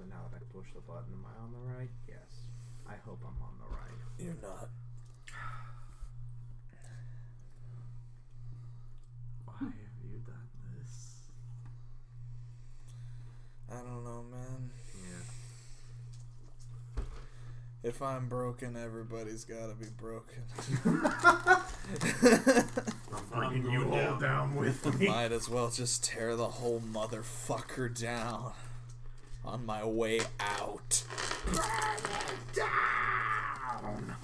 Actually, now that I push the button, am I on the right? Yes. I hope I'm on the right. You're not. Why have you done this? I don't know, man. Yeah. If I'm broken, everybody's gotta be broken. I'm bringing you all down with me. Might as well just tear the whole motherfucker down on my way out. Burn it down!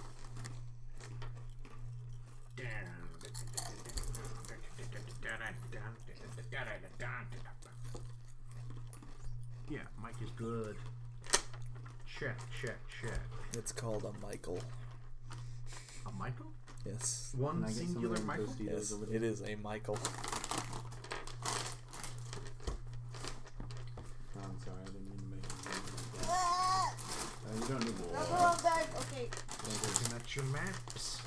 Yeah, Mike is good. Check, check, check. It's called a Michael. A Michael? Yes. One singular Michael? Yes, it is a Michael. Oh, I'm sorry, I didn't mean to make it. You don't need water. Okay. Looking at your maps.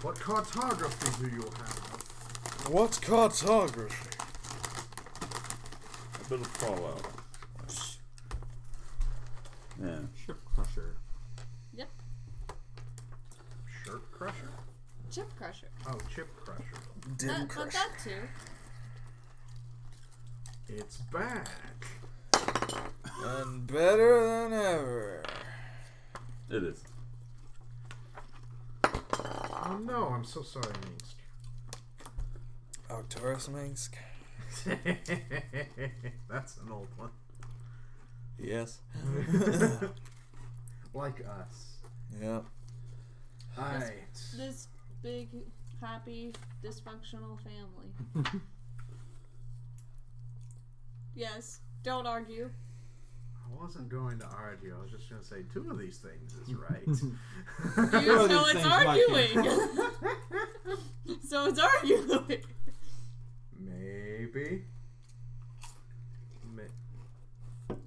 What cartography do you have? What cartography? A bit of Fallout. Yeah. Ship crusher. Yep. Shirt crusher? Chip crusher. Oh, chip crusher. Dim But crusher. that too. It's back. And better than ever. It is. Oh no, I'm so sorry, Minsk. Arcturus Minsk. That's an old one. Yes. Like us. Yep. Alright. This big, happy, dysfunctional family. Yes. Don't argue. I wasn't going to argue. I was just going to say 2 of these things is right. So it's arguing. So it's arguing. Maybe. That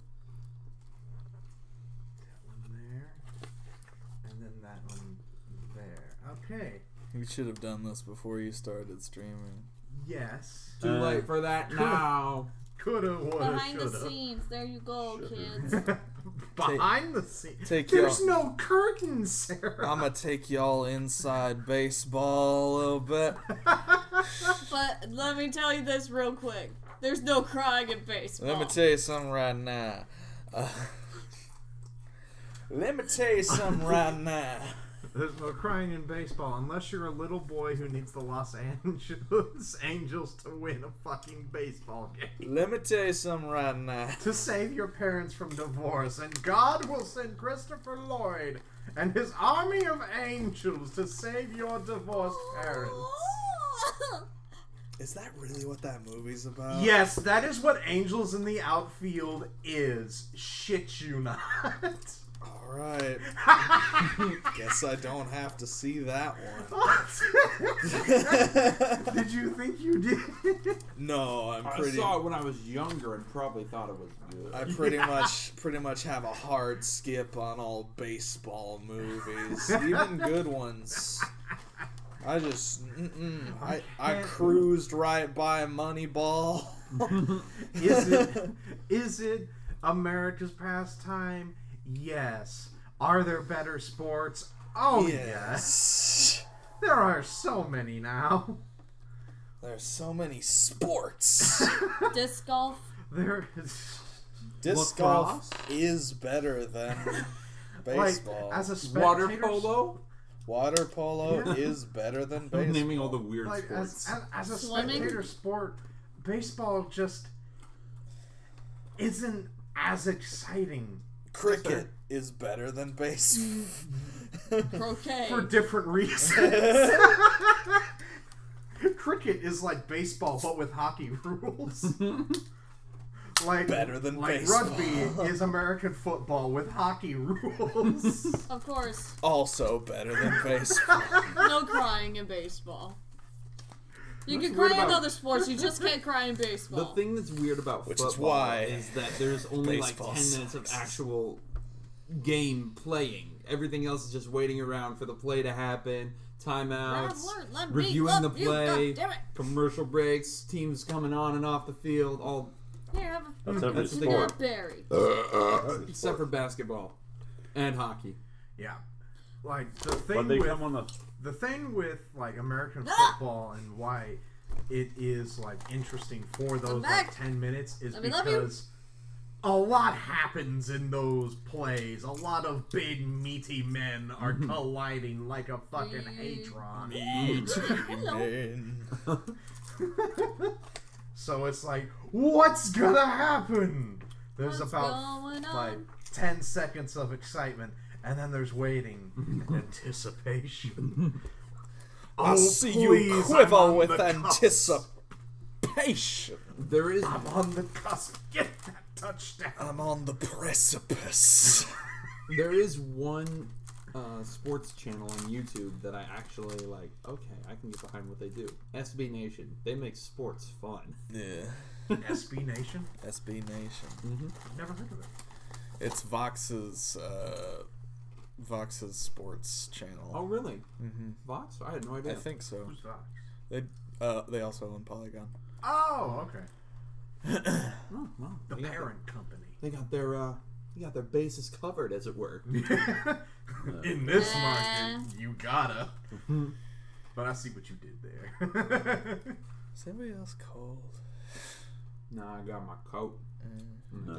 one there. And then that one there. Okay. You should have done this before you started streaming. Yes. Too late for that now. Coulda, woulda, Behind shoulda. the scenes. There you go, kids. Behind the scenes. Take There's y'all- no curtains, Sarah. I'm gonna take y'all inside baseball a little bit. But let me tell you this real quick. There's no crying in baseball. Let me tell you something right now. Let me tell you something right now. There's no crying in baseball unless you're a little boy who needs the Los Angeles Angels to win a fucking baseball game. Let me tell you something right now. To save your parents from divorce, and God will send Christopher Lloyd and his army of angels to save your divorced parents. Is that really what that movie's about? Yes, that is what Angels in the Outfield is. Shit you not. Alright. Guess I don't have to see that one. Did you think you did? No, I'm I pretty... saw it when I was younger and probably thought it was good. I pretty much have a hard skip on all baseball movies. Even good ones. I just... I cruised right by Moneyball. Is it America's pastime? Yes. Are there better sports? Oh, yes. There are so many now. There's so many sports. Disc golf. There is... Disc golf is better than baseball. Like, as a spectator... Water polo? Water polo is better than baseball. I'm naming all the weird Like, sports. as a Swimming? spectator sport, baseball just isn't as exciting. Cricket is better than baseball. Croquet. For different reasons. Cricket is like baseball, but with hockey rules. Like Better than like baseball. Rugby is American football with hockey rules. Of course. Also better than baseball. No crying in baseball. You What's can weird cry in about- other sports, you just can't cry in baseball. The thing that's weird about Which football is why is that there's only like 10 baseball minutes of sucks. actual game playing. Everything else is just waiting around for the play to happen, timeouts, reviewing the play, commercial breaks, teams coming on and off the field, all Here, have a That's every That's the sport. Not Barry. Except for basketball and hockey. Yeah. Like the But thing they with come on the thing with like American football and why it is like interesting for those like 10 minutes is because a lot happens in those plays. A lot of big meaty men are colliding like a fucking Hatron. So it's like, what's gonna happen? There's about like 10 seconds of excitement, and then there's waiting and anticipation. I see you quiver with anticipation. There is I'm on the cusp. Get that touchdown. I'm on the precipice. There is one sports channel on YouTube that I actually like. Okay, I can get behind what they do. SB Nation. They make sports fun. Yeah. SB Nation? SB Nation. I've never heard of it. It's Vox's sports channel. Oh, really? Vox? I had no idea. I think so. Who's that? They also own Polygon. Oh, okay. Oh, well, The parent company. They got their bases covered, as it were. In this market, you gotta. But I see what you did there. Is anybody else cold? Nah, I got my coat. I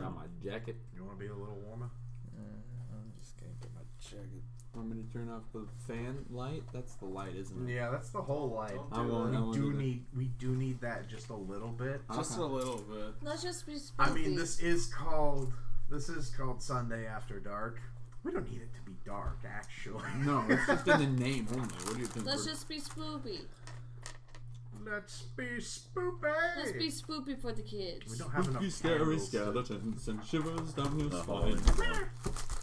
got my jacket. You want to be a little warmer? I'm just gonna get my jacket. Want me to turn off the fan light? That's the light, isn't it? Yeah, that's the whole light. I won't do that. We do need that just a little bit. Just a little bit. Let's just be spooky. I mean, this is called Sunday After Dark. We don't need it to be dark, actually. No, it's just in the name only. What do you think? Let's just be spoopy. Let's be spoopy. Let's be spoopy for the kids. We don't have enough scary candles to- skeletons and shivers down your Oh, spine.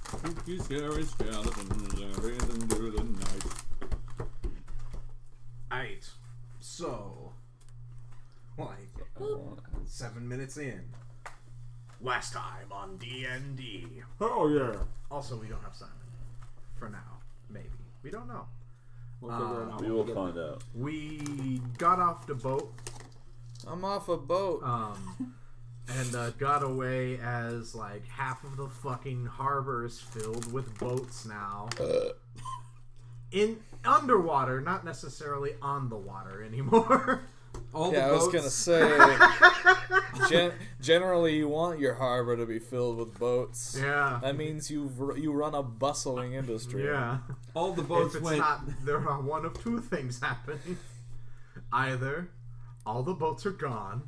Spooky, scary skeletons breathing through the night. Alright, so, like, 7 minutes in. Last time on D&D. Oh yeah. Also, we don't have Simon. For now. Maybe. We don't know. We'll figure it out. We will find out. We got off the boat. I'm off a boat. And got away as like half of the fucking harbor is filled with boats now. In underwater, not necessarily on the water anymore. All Yeah, the I was boats- gonna say. Generally, you want your harbor to be filled with boats. Yeah. That means you run a bustling industry. Yeah. all the boats If it's went. not, there are one of two things happening. Either all the boats are gone,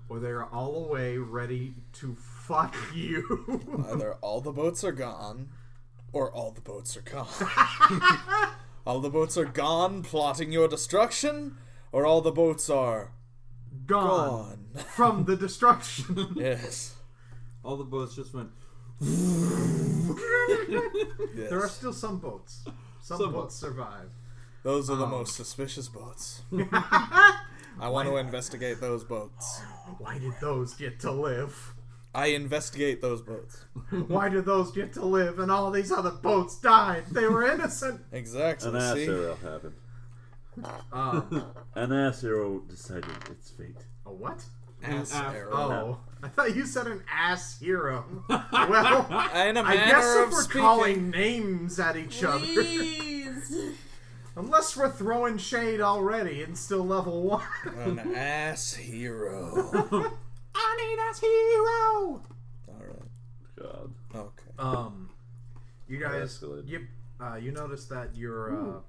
or they are all away ready to fuck you. Either all the boats are gone, or all the boats are gone. All the boats are gone, plotting your destruction, or all the boats are Gone. gone. From the destruction. Yes. All the boats just went. Yes. There are still some boats. Some boats survive. Those are the most suspicious boats. I want to investigate those boats. Why did those get to live? I investigate those boats. Why did those get to live and all these other boats died? They were innocent. Exactly. An ass See? arrow happened. An ass arrow decided its fate. A what? Ass arrow. Oh, I thought you said an ass hero. Well, In a I manner guess if of we're speaking. calling names at each other, Please. unless we're throwing shade already and still level 1. An ass hero. I need ass hero. Alright. God. Okay. You guys, escalated. you noticed that your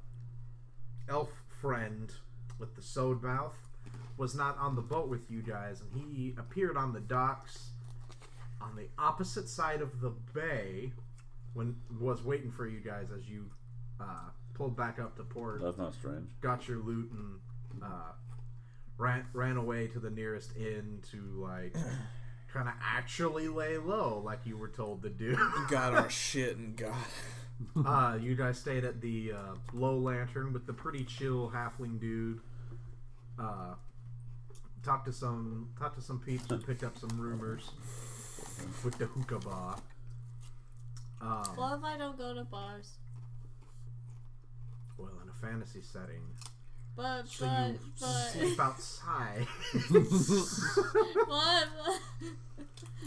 elf friend with the sewed mouth was not on the boat with you guys, and he appeared on the docks on the opposite side of the bay when was waiting for you guys as you pulled back up to port, That's not strange. got your loot, and ran away to the nearest inn to like kind of actually lay low like you were told to do. Got our shit and got. You guys stayed at the Low Lantern with the pretty chill halfling dude. Talked to some peeps and picked up some rumors with the hookah bar. What if I don't go to bars? Well, in a fantasy setting, But so you sleep outside. what?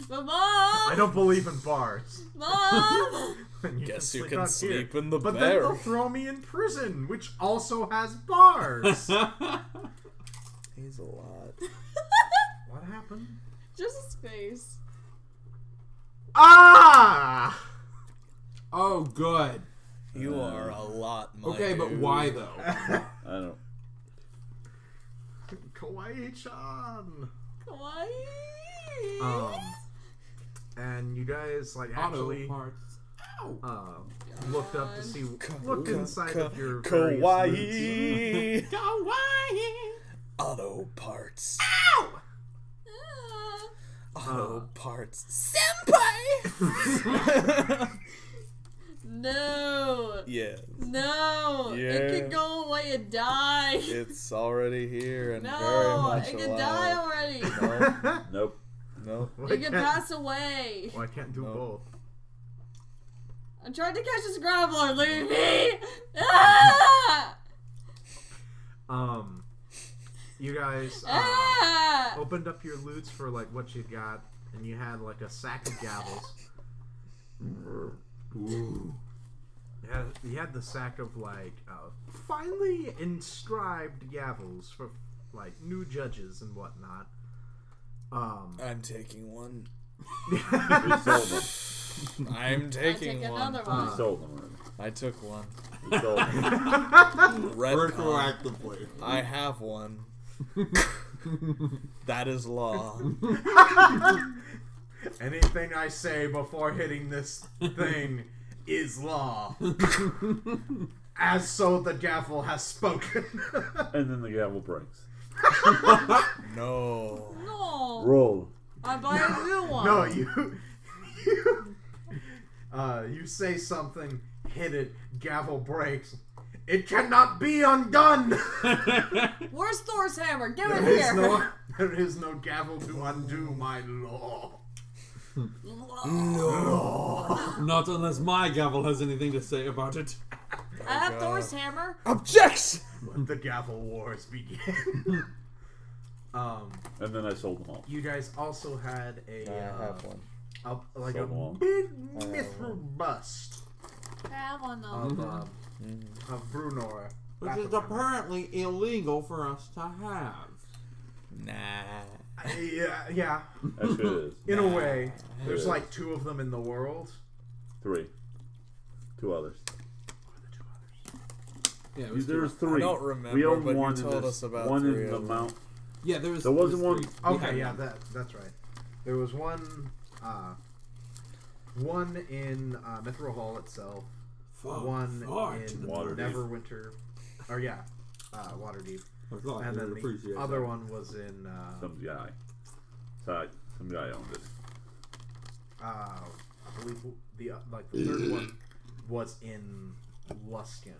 But Mom! I don't believe in bars. Mom! Guess you can out sleep here. in the But then barrel. they'll throw me in prison, which also has bars. He's a lot. What happened? Just his face. Ah! Oh, good. You are a lot, my Okay, but dude. why though? I don't. Kawaii-chan. Kawaii. And you guys like Auto actually parts. Ow. looked up to see looked inside of your Kawaii. Kawaii. Auto parts. Ah. Auto parts. Senpai! No. Yes. No. Yeah. It can go away and die. It's already here and very No. much It can alive. die already. Nope. No. It can pass away. Well, I can't do No. both. I'm trying to catch this grappler. Leave me. Ah! You guys Ah! opened up your loots for like what you got, and you had like a sack of gavels. Ooh. You had the sack of like finely inscribed gavels for like new judges and whatnot. I'm taking one. We sold them. I'm taking take one. another We one. sold them already. I took one. We sold them. Retcon. Retroactively. I have one. That is law. Anything I say before hitting this thing is law. As so the gavel has spoken. And then the gavel breaks. No. No. Roll. I buy a new one. No, you say something, hit it, gavel breaks. It cannot be undone. Where's Thor's hammer? Give it There is here. there is no gavel to undo my law. Not unless my gavel has anything to say about it. I have Thor's hammer. Objection! Let the gavel wars begin. And then I sold them all. You guys also had a I have one. like So a long. big I have mithril bust I have one though. of Brunor. Which is apparently illegal for us to have. Nah. Yeah. Actually, it is. In a way, there's Yeah. like 2 of them in the world. 3. 2 others. Yeah, it was There's two. 3. I don't remember, We own but you one told in this, us about one 3 in the of them. mount. Yeah, there was. There wasn't there one- was 3. We Okay, had yeah, one. that's right. There was one in Mithril Hall itself. One in Waterdeep. Neverwinter. Or yeah, Waterdeep. I thought And you then would the appreciate other that. one was in Some guy. Some guy owned it. I believe the third one was in Luskin,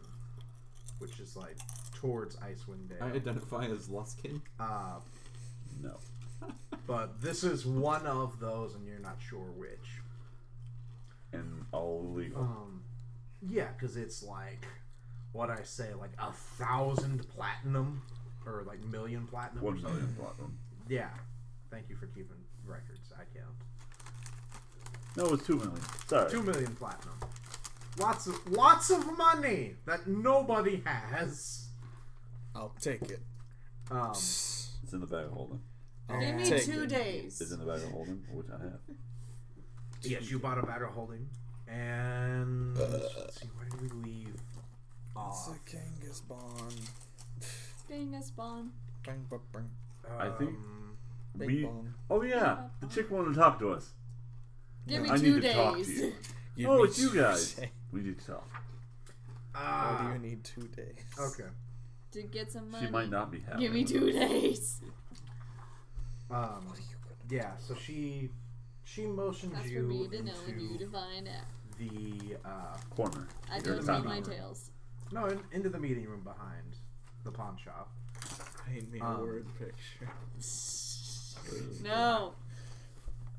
which is like towards Icewind Dale. I identify as Luskin. No. But this is one of those, and you're not sure which. And all illegal. Yeah, because it's like what I say, like 1,000 platinum or like million platinum. 1 or something. million platinum. Yeah. Thank you for keeping records. I count. No, it was 2 million. Sorry. 2 million platinum. Lots of money that nobody has. I'll take it. It's in the bag of holding. Give me Take 2 it. days. It's in the bag of holding, which I have. Yes, you bought a bag of holding. And let's see, where did we leave It's off? a Genghis Bond. Genghis Bond. Bang, bang, bang. I think Bing we. bong. Oh yeah, the chick wanted to talk to us. Give me I 2 need to talk to days. you. Give Oh, me it's you 2 guys. days. We need to talk. Why do you need 2 days? Okay. To get some money. She might not be happy. Give me 2 days. Yeah, so she motioned That's for you me to know and you into to find out. the corner. I You're don't the read top my number. tales. into the meeting room behind the pawn shop. Paint me a word picture. No.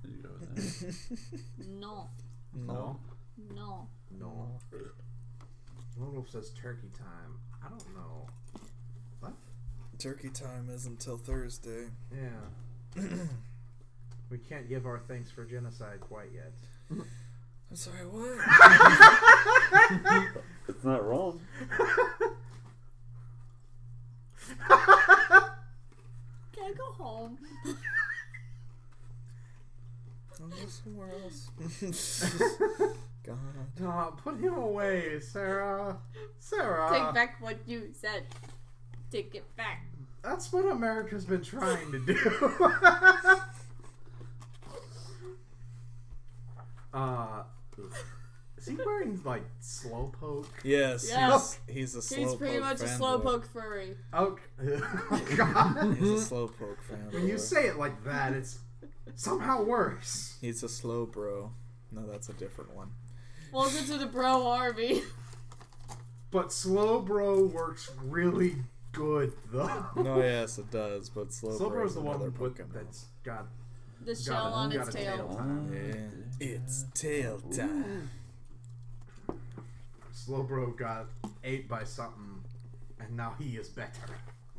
There you go with that. No. No. No. No. Rudolph says turkey time. I don't know. What? Turkey time is until Thursday. Yeah. We can't give our thanks for genocide quite yet. I'm sorry, what? It's not wrong. Can I go home? I'll go somewhere else. God. Oh, put him away, Sarah. Sarah. Take back what you said. Take it back. That's what America's been trying to do. Is he wearing like slowpoke? Yes, Yes. he's a slowpoke. He's pretty much a fanboy. slowpoke furry. Oh, God. He's a slowpoke fan. When you say it like that, it's somehow worse. He's a slow bro. No, that's a different one. Welcome to the bro army. But slow bro works really good though. No, yes, it does, but slow Slow bro bro's is the one another with Pokemon. that's got The shell on its tail. time. Yeah, it's tail time. Slow bro got ate by something, and now he is better.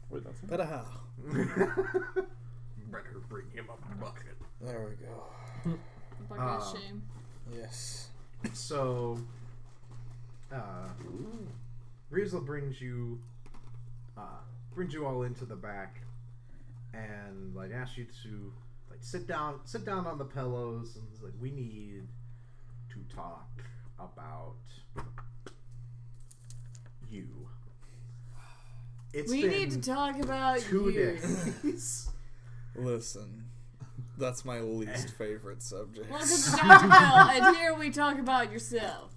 Wait, that's it? But how? Better bring him a bucket. There we go. Bucket of shame. Yes. So, Riesel brings you all into the back, and like asks you to like sit down on the pillows, and he's like, we need to talk about you. We need to talk about 2 you. days. Listen, that's my least favorite subject. Welcome to Dr. Bill, and here we talk about yourself.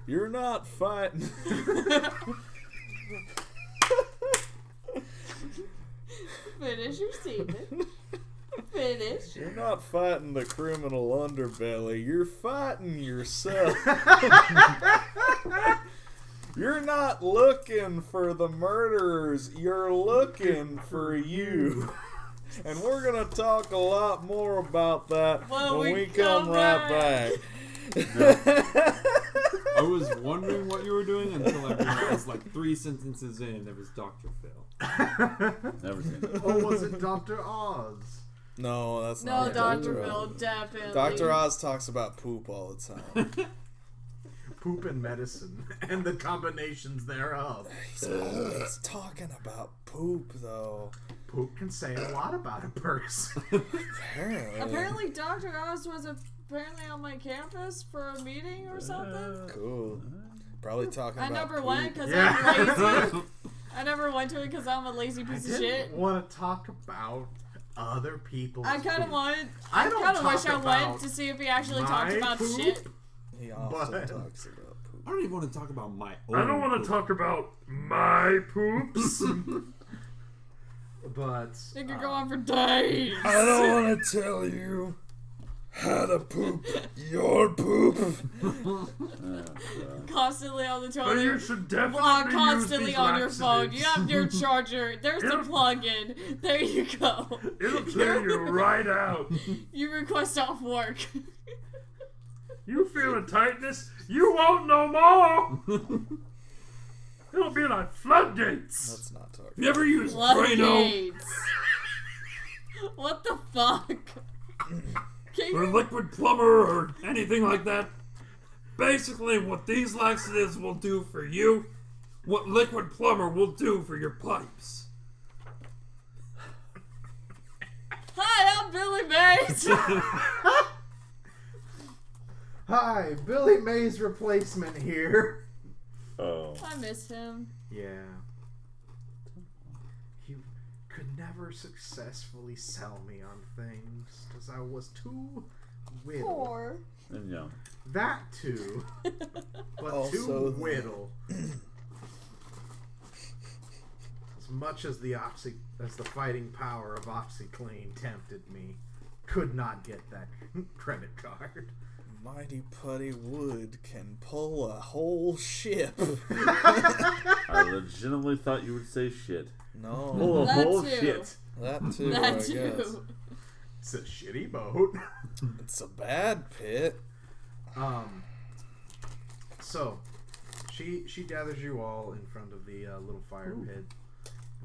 You're not fighting. Finish your statement. Finish. You're not fighting the criminal underbelly. You're fighting yourself. You're not looking for the murderers. You're looking for you. And we're going to talk a lot more about that when we come right back. I was wondering what you were doing until I realized, like 3 sentences in, it was Dr. Phil. Never seen it. Or was it Dr. Oz? No, that's No, not Dr. Phil, definitely. Dr. Oz talks about poop all the time. Poop and medicine, and the combinations thereof. He's always talking about poop, though. Poop can say a lot about a person. Apparently, Dr. Oz was apparently on my campus for a meeting or something. Cool. Probably talking I about never poop. went because Yeah. I'm lazy. I never went to it because I'm a lazy piece of shit. want to talk about other people's I kind of poop. wanted. I I don't kind of wish talk I went about to see if he actually my talked about poop. shit. He often But- talks about poop. I don't even want to talk about my own. I don't want to talk about my poops. But It could go on for days. I don't want to tell you how to poop your poop. Constantly on the But you toilet. should definitely Constantly use on these your phone. laxatives. You have your charger. There's the plug-in. There you go. It'll clear you right out. You request off work. You feel a tightness, you won't no more. It'll be like floodgates. Let's not talk. You ever use Drano? Floodgates. What the fuck? Can Or you... liquid plumber or anything like that? Basically, what these laxatives will do for you, what liquid plumber will do for your pipes. Hi, I'm Billy Mays. hi, Billy Mays replacement here. Oh. I miss him. Yeah. He could never successfully sell me on things because I was too whittle. Poor. And young. That too, but Also too that. whittle. As much as the fighting power of OxyClean tempted me, could not get that credit card. Mighty putty wood can pull a whole ship. I legitimately thought you would say shit. No, Pull a That whole too. shit. that too. I That guess. too. It's a shitty boat. It's a bad pit. So she gathers you all in front of the little fire pit.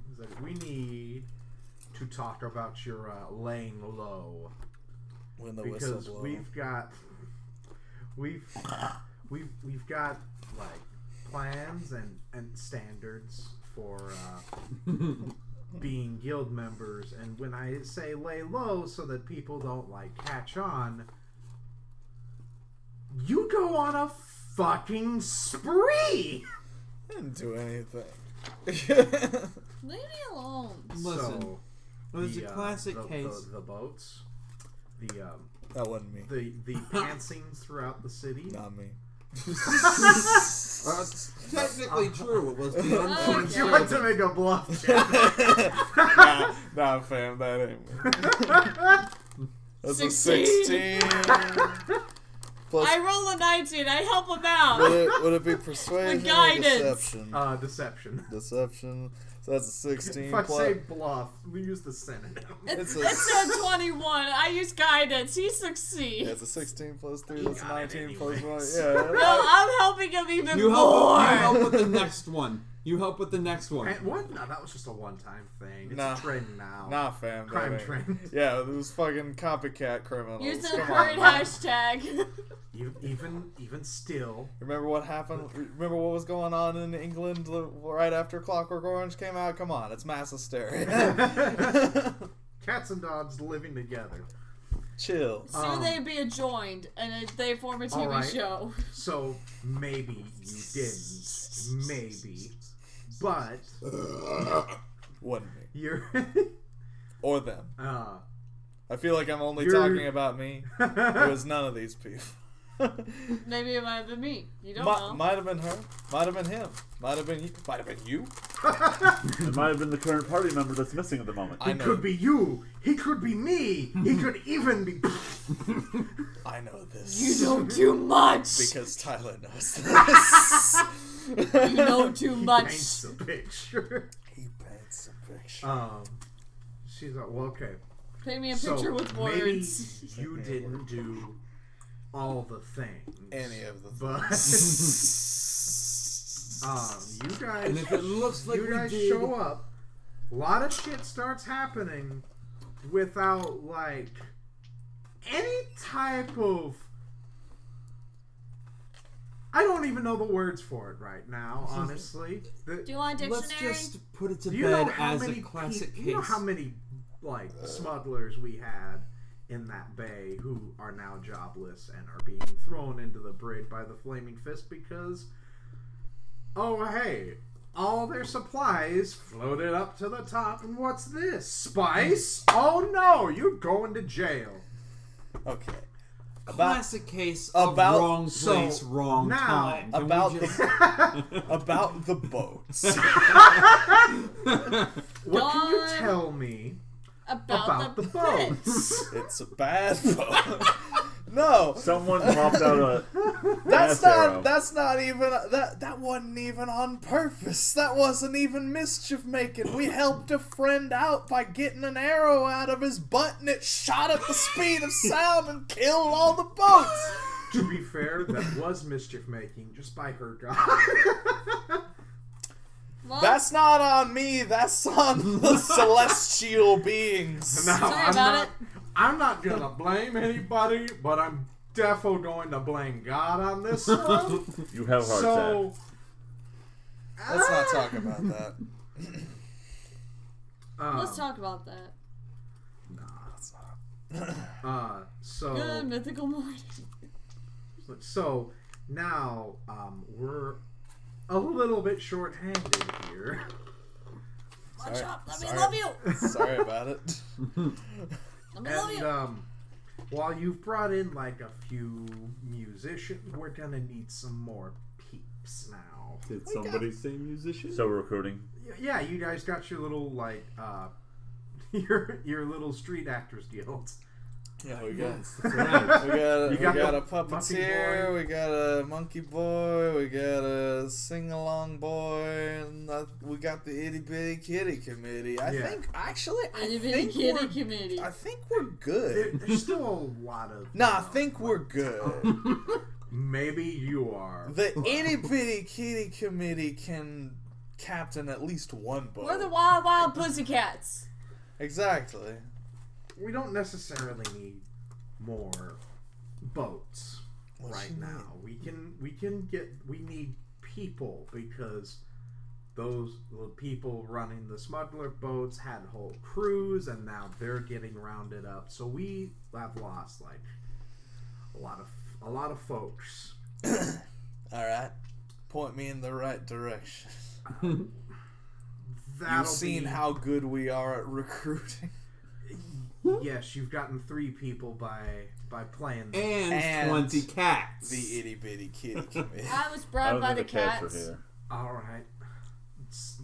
She's like, we need to talk about your laying low When the whistle because blows. we've got like plans and standards for being guild members, and when I say lay low so that people don't like catch on, you go on a fucking spree. I didn't do anything. Leave me alone. Listen, So, it was a classic case. The boats, That wasn't me. the pantsings throughout the city. Not me. Technically true. It was the Would you like to make a bluff check? Nah, fam, that ain't me. That's a 16. Plus, I roll a 19. I help him out. would it be persuasion With or guidance. deception? Deception. Deception. So that's a 16. If I plus, say bluff, we use the synonym. It's It's a 21. I use guidance. He succeeds. yeah, it's a 16 plus 3. That's got it 19 plus 1. anyways. Yeah. No, I'm helping him even You more. help with the next one. You help with the next one. And what? No, that was just a one-time thing. It's Nah. a trend now. Nah, fam. that Crime ain't- trend. Yeah, those fucking copycat criminals. Use the Come current on. hashtag. Even still. Remember what happened? Remember what was going on in England right after Clockwork Orange came out? Come on, it's mass hysteria. Cats and dogs living together. Chill. Soon they'd be adjoined, and they form a TV alright. show. So maybe you didn't. Maybe. But Wasn't me. you're Or them. I feel like I'm only You're- talking about me. It was none of these people. Maybe it might have been me. You don't know. Might have been her. Might have been him. Might have been you. Might have been you. It might have been the current party member that's missing at the moment. I It know. could be you. He could be me. He could even be. I know this. You know too much. Because Tyler knows this. You know too much. Paints the picture. He paints a picture. She's like, well, okay. Paint me a So picture with maybe words. you didn't do all the things. Any of the But you guys, And if it looks like you we guys did, show up, a lot of shit starts happening without like any type of. I don't even know the words for it right now, honestly. Do you want a let's dictionary? just put it to Do you know bed how as many a classic You know case. how many like smugglers we had in that bay who are now jobless and are being thrown into the brig by the Flaming Fist because, oh hey, all their supplies floated up to the top, and what's this? Spice? Oh no, you're going to jail. Okay. Classic case about- of wrong place, so wrong now, time. Can we About just- about the boats. What can you Gone. tell me about the boats? It's a bad boat. No, Someone popped out a that's gas arrow. not even that wasn't even on purpose. That wasn't even mischief making. We helped a friend out by getting an arrow out of his butt, and it shot at the speed of sound and killed all the boats. To be fair, that was mischief making just by her god. Well, That's not on me. That's on the celestial beings. Now, Sorry about it. I'm not gonna blame anybody, but I'm defo going to blame God on this one. You have heart So, Let's not talk about that. let's talk about that. So, Good mythical morning. so now we're a little bit short-handed here. Watch out. Let me sorry. love you. Sorry about it. Let me love you. And while you've brought in like a few musicians, we're gonna need some more peeps now. Did somebody say musician? So recruiting. Yeah, you guys got your little like your little street actors guilds. Yeah, we got You we got got the a puppeteer, monkey boy. we got a monkey boy, we got a sing along boy, and we got the itty bitty kitty committee. I Yeah. think actually, Itty bitty kitty committee. I think we're good. There's still a lot of. Nah, I think we're good. Maybe you are. The itty bitty kitty committee can captain at least one boat. We're the wild, wild pussycats. Exactly. We don't necessarily need more boats right now. We need people because the people running the smuggler boats had whole crews and now they're getting rounded up. So we have lost like a lot of folks. Alright. Point me in the right direction. That'll You've seen how good we are at recruiting. Yes, you've gotten 3 people by playing this. And 20 cats. The itty bitty kitty committee. I was bribed by the cats. were here. Alright.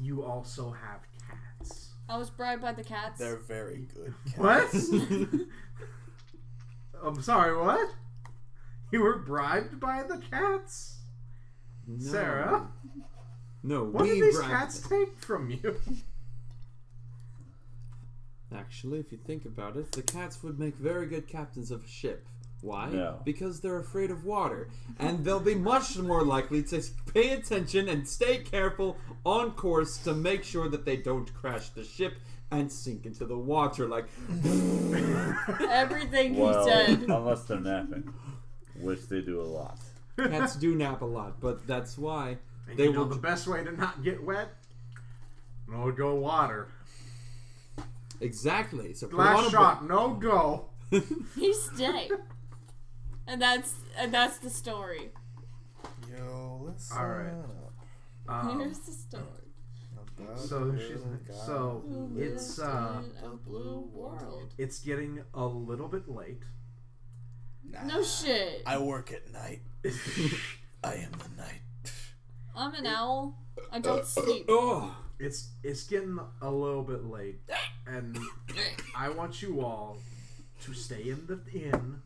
You also have cats. I was bribed by the cats. They're very good What? cats. I'm sorry, what? You were bribed by the cats? No. Sarah? No, What we did these bribed cats them. take from you? Actually, if you think about it, the cats would make very good captains of a ship. Why? No. Because they're afraid of water. And they'll be much more likely to pay attention and stay careful on course to make sure that they don't crash the ship and sink into the water like... Everything he Well, said. unless they're napping, which they do a lot. Cats do nap a lot, but that's why And they you know will... the best way to not get wet? No go water. Exactly. So put on Last a shot, no go. He stayed. And that's the story. Yo, listen Alright. up. Here's the story. About So a she's little guy. so it's in a blue world. it's getting a little bit late. No shit. I work at night. I am the night. I'm an owl. I don't sleep. Oh! It's getting a little bit late, and I want you all to stay in the inn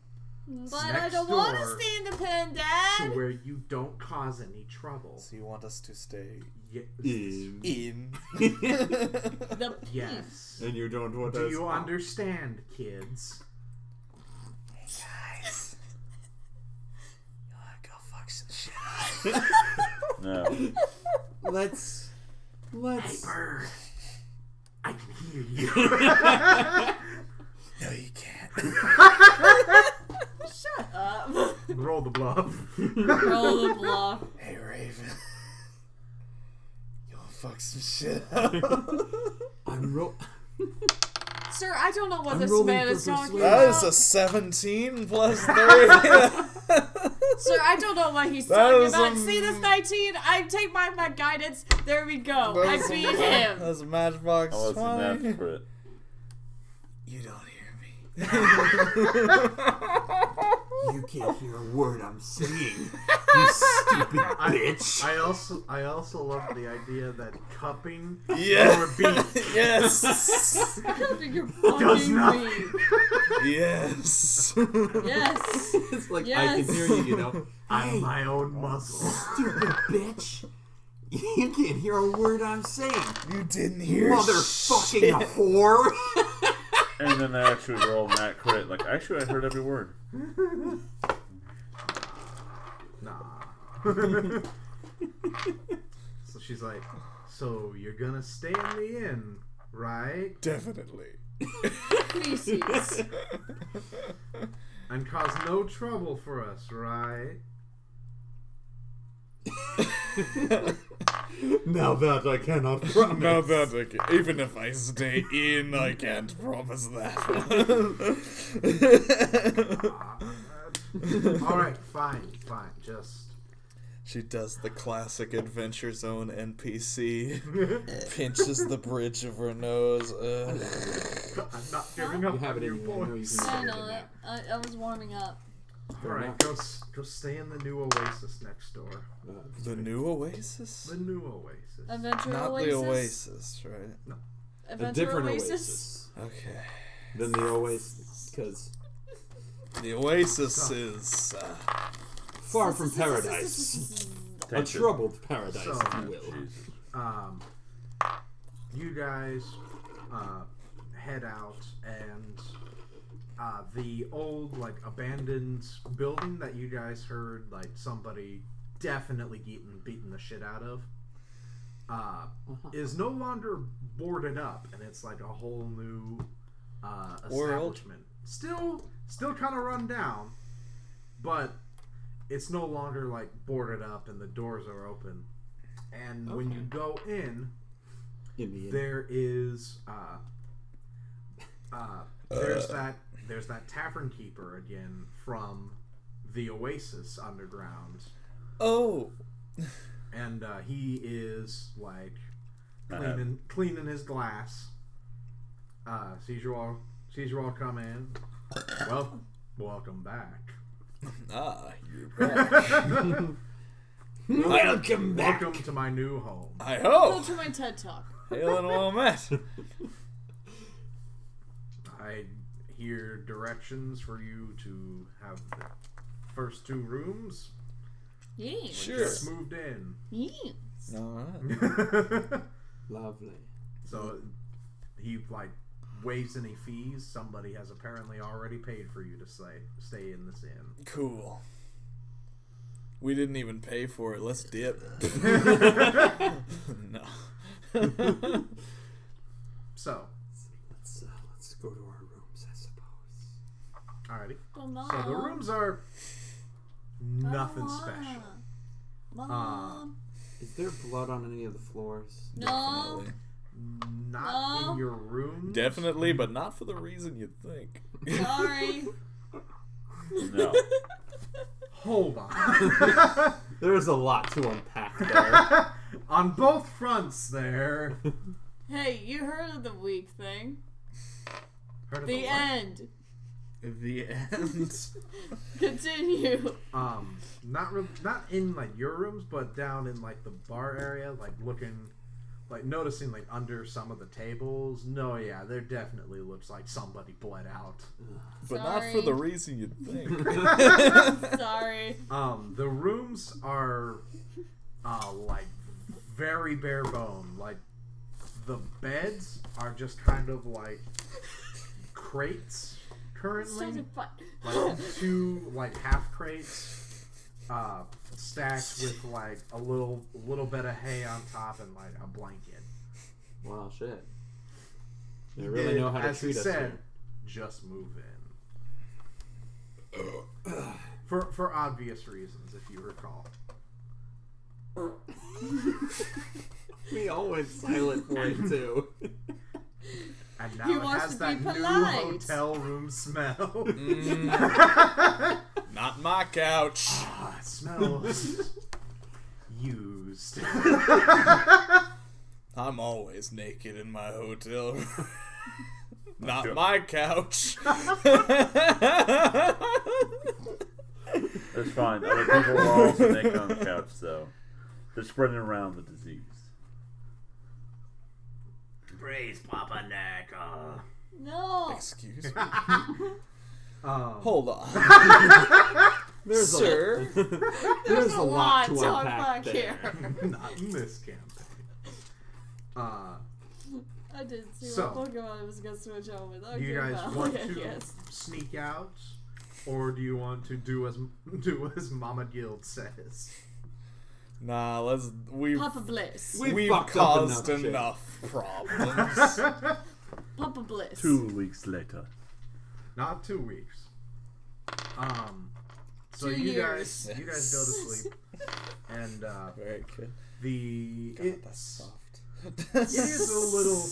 But I next don't want to door stay in the pen, to Dad. where you don't cause any trouble. So you want us to stay In. in? The Yes. And you don't want Do us... you understand, kids? Guys. You wanna go fuck some shit? No. Let's... Hey, bird. I can hear you. No, you can't. Shut up. Roll the bluff. Roll the bluff. Hey, Raven. You wanna fuck some shit up? I'm Sir, I don't know what I'm this rolling man for is talking persuasion. That is about. a 17 plus 3. Sir, I don't know what he's That talking is about. a- See this 19? I take my guidance. There we go. I That's a- beat him. That's a matchbox I wasn't 20. desperate. You don't hear me. You can't hear a word I'm saying. You stupid bitch. I also love the idea that cupping Yeah. your beef Yes. You're does fucking nothing. weak. Yes. Yes. It's like, I Yes. can hear you, you know. I'm my own muscle. Stupid bitch. You can't hear a word I'm saying. You didn't hear Motherfucking shit. whore. And then they actually rolled that crit. Like, actually, I heard every word. Nah. So she's like, so you're gonna stay in the inn, right? Definitely. Feces. And cause no trouble for us, right? Now that I cannot promise. Now that I can, even if I stay in, I can't promise that. Alright, fine. Just She does the classic Adventure Zone NPC. Pinches the bridge of her nose. I'm not giving up You have on it you in you. I know you boys. can I say know it that. I was warming up. Alright, go stay in the new oasis next door. The new Oasis? The new oasis. Adventure Not Oasis. the Oasis, right? A Adventure different Oasis. oasis Okay. than the oasis, because The Oasis is... far from paradise. A Tension. troubled paradise, So- if you will. Jesus. You guys head out, and the old, like, abandoned building that you guys heard, like, somebody definitely beating the shit out of, is no longer boarded up, and it's like a whole new World? establishment. still kind of run down, but it's no longer like boarded up and the doors are open. And when you go in, there is there's that tavern keeper again from the Oasis underground. Oh. And he is like cleaning his glass. Sees you all come in. Well, welcome back. You're back. Welcome back. Welcome to my new home. I Go hope. to my TED Talk. Hail and well met. I hear directions for you to have the first 2 rooms. Yeah. Sure. Just moved in. Yes. Alright. Lovely. So he like waives any fees. Somebody has apparently already paid for you to stay in this inn. Cool. We didn't even pay for it. Let's dip. No. So, Let's go to our rooms, I suppose. alrighty. Oh, Mom. So the rooms are nothing special. Mom. Is there blood on any of the floors? No. Definitely. Not No. in your room. Definitely, but not for the reason you'd think. Sorry. No. Hold on. There's a lot to unpack there. On both fronts there. Hey, you heard of the week thing? Heard of The what? end. The end. Continue. Not in like your rooms, but down in like the bar area, like looking, like noticing like under some of the tables. No, yeah, there definitely looks like somebody bled out. But not for the reason you'd think. Sorry. The rooms are like very bare bone. Like the beds are just kind of like crates currently. Started fun. Like 2 like half crates stacked with like a little bit of hay on top and like a blanket. Wow, shit. They really know how to As treat he us said, here. just move in. For obvious reasons, if you recall. We all went silent for it, too. And now He it wants has to that be new polite. hotel room smell. Not my couch. It smells used. I'm always naked in my hotel room. Not Sure. my couch. That's fine. Other people are also naked on the couch, though. They're spreading around the disease. Praise Papa Neck. No. Excuse me. Um, Hold on. There's Sir. There's a lot to talk unpack back there. here. not in this campaign. I didn't see So, what Pokemon I was gonna switch over with. Do Okay, you guys well, want I to guess. sneak out, or do you want to do as Mama Guild says? Nah, we've Papa Bliss. we've fucked up caused enough shit. enough problems. Papa Bliss. 2 weeks later. Not 2 weeks. So 2 you years. guys go to sleep, and Very good. it's soft. it is a little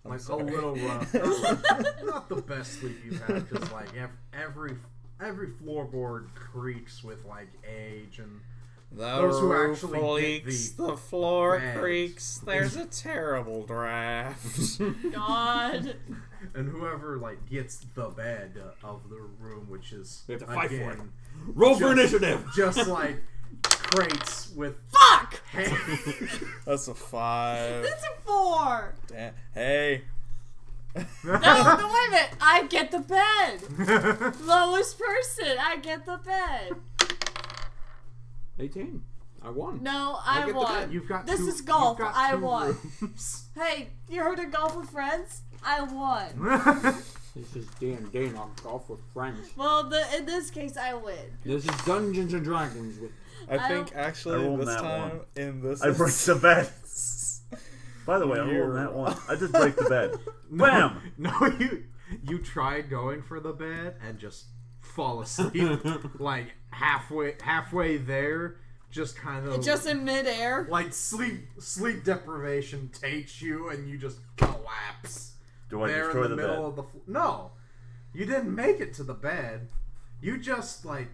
I'm like a sorry. little rough. Not the best sleep you've had, because like every floorboard creaks with like age, and The those who roof actually get leaks, the the floor beds. creaks. There's a terrible draft. God. and whoever like gets the bed of the room, which is We have to fight for it. again, Roll for just- initiative! just like crates with Fuck! hay. That's a 5. It's a 4. Damn. Hey. No, wait a minute. I get the bed. Lowest person. I get the bed. 18. I won. No, I I get the won. bed. You've got This two, is golf. you've got I 2 won. rooms. Hey, you heard of Golf with Friends? I won. This is D&D, not Golf with Friends. Well, in this case, I win. This is Dungeons and Dragons with... I think I actually rolled this that time one. in this I break the bed. By the way, I You're rolled that one. I just break the bed. Bam! No, You tried going for the bed and just fall asleep, like halfway there, just kind of Just in midair. like sleep deprivation takes you and you just collapse. Do I there destroy in the the middle bed? of the no, you didn't make it to the bed. You just like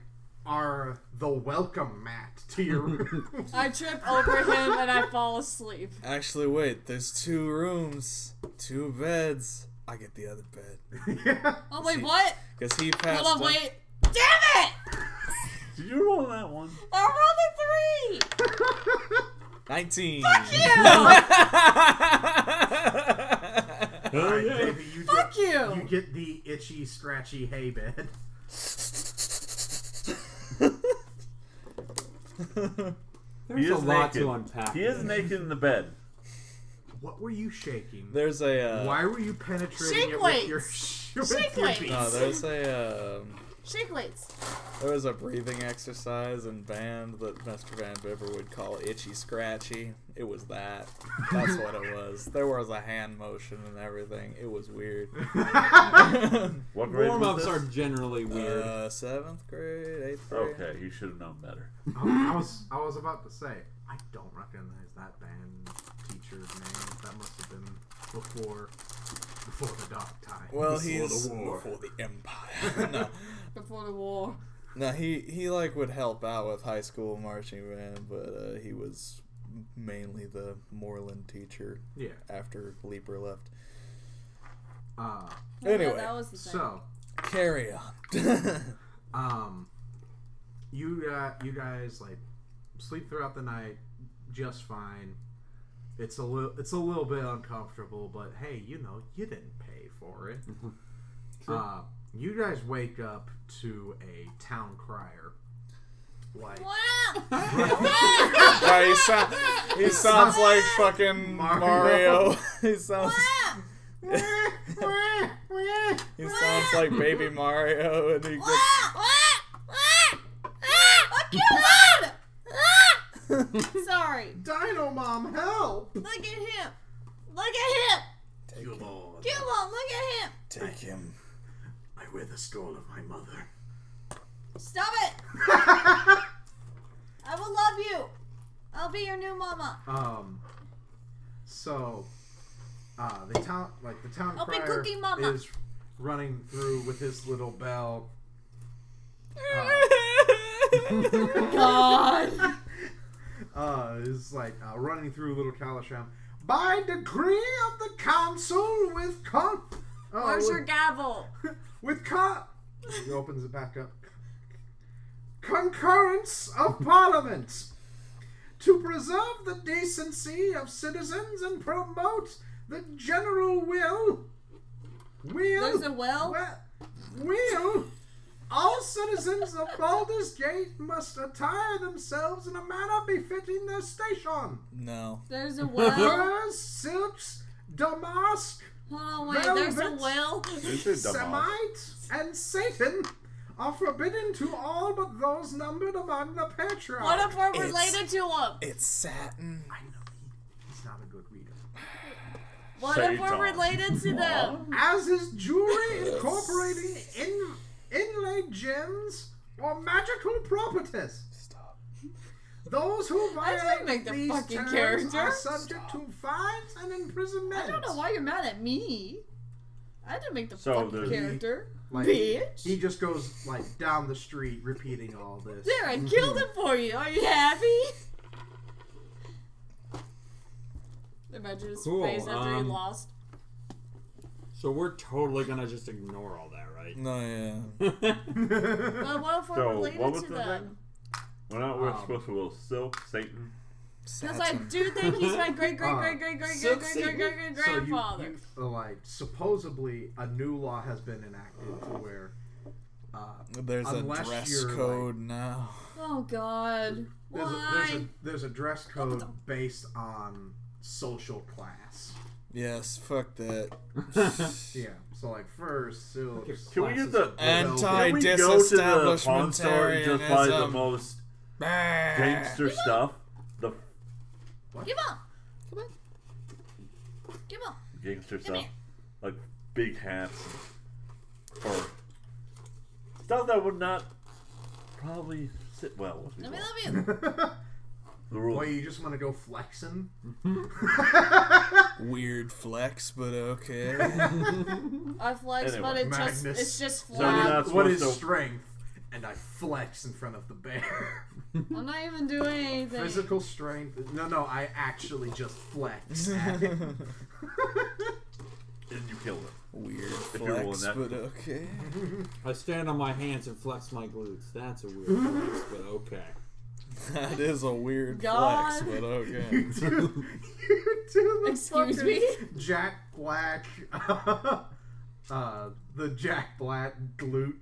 are the welcome mat to your room. I trip over him and I fall asleep. Actually, wait. There's 2 rooms, 2 beds. I get the other bed. Yeah. Oh wait, what? Because he passed. Hold on, wait. Damn it! Did you roll that one? I rolled a 3. 19. Fuck you! Hell Alright, yeah. baby, Fuck you! You get the itchy, scratchy hay bed. There's a lot to unpack. He is naked in the bed. What were you shaking? There's a. Why were you penetrating Shake it weights. with your Shake your weights. beats? No, there's a. Shake weights. There was a breathing exercise in band that Mr. Van Bibber would call itchy scratchy. It was that. That's what it was. There was a hand motion and everything. It was weird. What grade Warm-ups was are this? generally weird. 7th grade, 8th grade. Okay, you should have known better. I was about to say I don't recognize that band teacher's name. That must have been before the dog time. Well, Before he's the war. before the empire. No. Before the war. No, he like would help out with high school marching band, but he was mainly the Moreland teacher. Yeah. After Leaper left. Anyway, that was the thing. So, carry on. you guys like sleep throughout the night just fine. It's a little bit uncomfortable, but hey, you didn't pay for it. Sure. You guys wake up to a town crier. Like He sounds like fucking Mario. He sounds like Baby Mario, and he gets. Sorry. Dino Mom, help! Look at him. Look at him. Take him. Come on, look at him. Take him. I wear the skull of my mother. Stop it. I will love you. I'll be your new mama. So, the town I'll be crier Cookie Mama. is running through with his little bell. God. Is like running through Little Calisham. By decree of the council with Where's your gavel? He opens it back up. Concurrence of Parliament to preserve the decency of citizens and promote the general will. There's a well? Will. All citizens of Baldur's Gate must attire themselves in a manner befitting their station. No. There's a well? Furs, silks, damask, Hold on, wait. There's a velvet, well? This is dumb. Semite, and Satan are forbidden to all but those numbered among the patriarchs. What if we're It's- related to him? It's satin. I know he's not a good reader. What if we're Satan. related to them? As is jewelry incorporating inlaid gems or magical properties. Stop. Those who I didn't violate make the these fucking terms character. are subject to fines and imprisonment. I don't know why you're mad at me. I didn't make the So fucking there's- character. Like, Bitch. he just goes like down the street repeating all this. There, I killed him for you. Are you happy? Imagine his Cool, face after he lost. So we're totally gonna just ignore all that, right? No, yeah. But what if we're So, related what was to the them? thing? We're not supposed to will silk Satan. Because I do think he's my great Silk Satan. grandfather. Like supposedly a new law has been enacted to where There's a Unless dress you're, code now. Oh God. Why? there's a dress code based on social class. Yes, fuck that. Yeah. So like furs, silks. Can we get the Can Can we go to the pawn store and just buy the Anti-disestablishmentarianism. most gangster stuff? The Give up. Come on. Give up. gangster Come stuff, here. like big hats, or stuff that would not probably sit well with Let people. me love you. The rules. Boy, you just want to go flexing? Weird flex, but okay. I flex, but Anyway, it's just So you're flat. not What supposed is to- strength? And I flex in front of the bear. I'm not even doing anything. Physical strength. No, I actually just flex at it. And you kill them. Weird you're rolling flex, that. but okay. I stand on my hands and flex my glutes. That's a weird flex, but okay. That is a weird God. flex, but okay. You do the Excuse fucking me? Jack Black, the Jack Black glute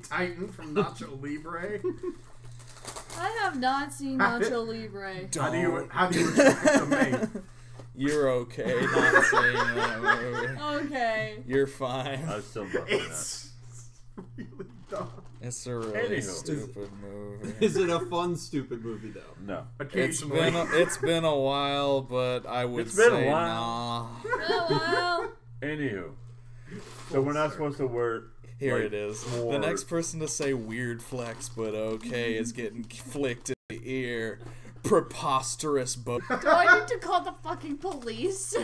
titan from Nacho Libre. I have not seen Nacho Libre. How do you expect to mate? You're okay not seeing that movie. Okay. You're fine. I'm still not doing that. It's really dumb. It's a really Anywho. stupid movie. Is it a fun, stupid movie though? No. Occasionally. It's been a while, but I would It's been a say while. nah. Oh, well. Anywho. So we're not supposed to wear. Here like, it is. more- The next person to say weird flex, but okay, is getting flicked in the ear. Preposterous boast. Do I need to call the fucking police?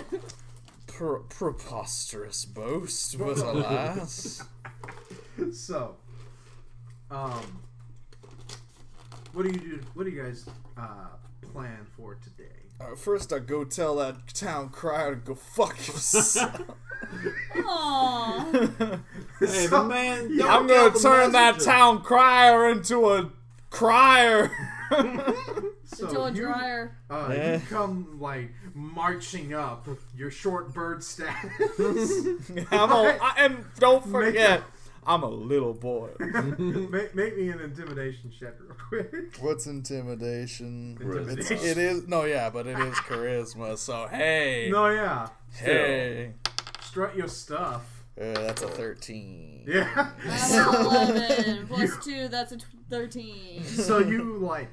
Preposterous boast, but alas. So, what do you do? What do you guys plan for today? First, I go tell that town crier to go fuck yourself. Aww. Hey, the man. Yeah, I'm don't gonna tell the turn that messenger. town crier into a crier. So Into a dryer. you come like marching up, your short bird status. And don't forget, I'm a little boy. make me an intimidation check real quick. What's intimidation? Intimidation. It is but it is charisma. So hey, No, yeah. hey, Strut your stuff. that's a 13. Yeah. That's an 11. Plus 2, that's a 13. So you like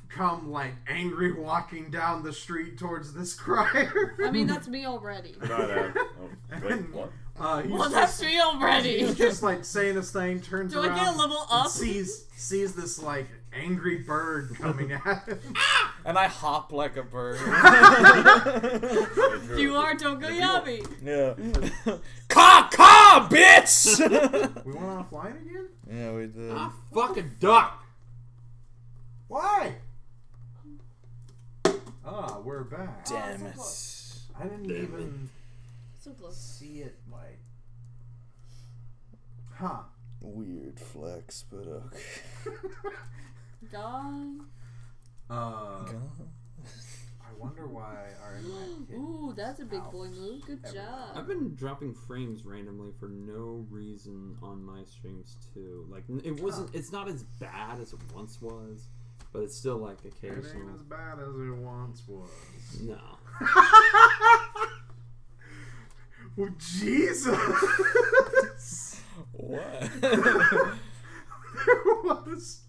come like angry walking down the street towards this crier. I mean, that's me already. Not at. Oh, wait, what? He's Well, that's me already. He's just like saying his thing, turns Do I around, get a level and up? sees this like angry bird coming at him. And I hop like a bird. You are Tokoyami. Yeah. Caw, bitch! We went offline again? Yeah, we did. Ah, fucking duck. Why? We're back. Damn it. I didn't even So close. see it like. Huh. Weird flex, but okay. God. I wonder why our internet Ooh, that's a big boy move. Good job. I've been dropping frames randomly for no reason on my streams too. Like it wasn't. It's not as bad as it once was, but it's still like It ain't occasional. as bad as it once was. No. Well, Jesus! What? There was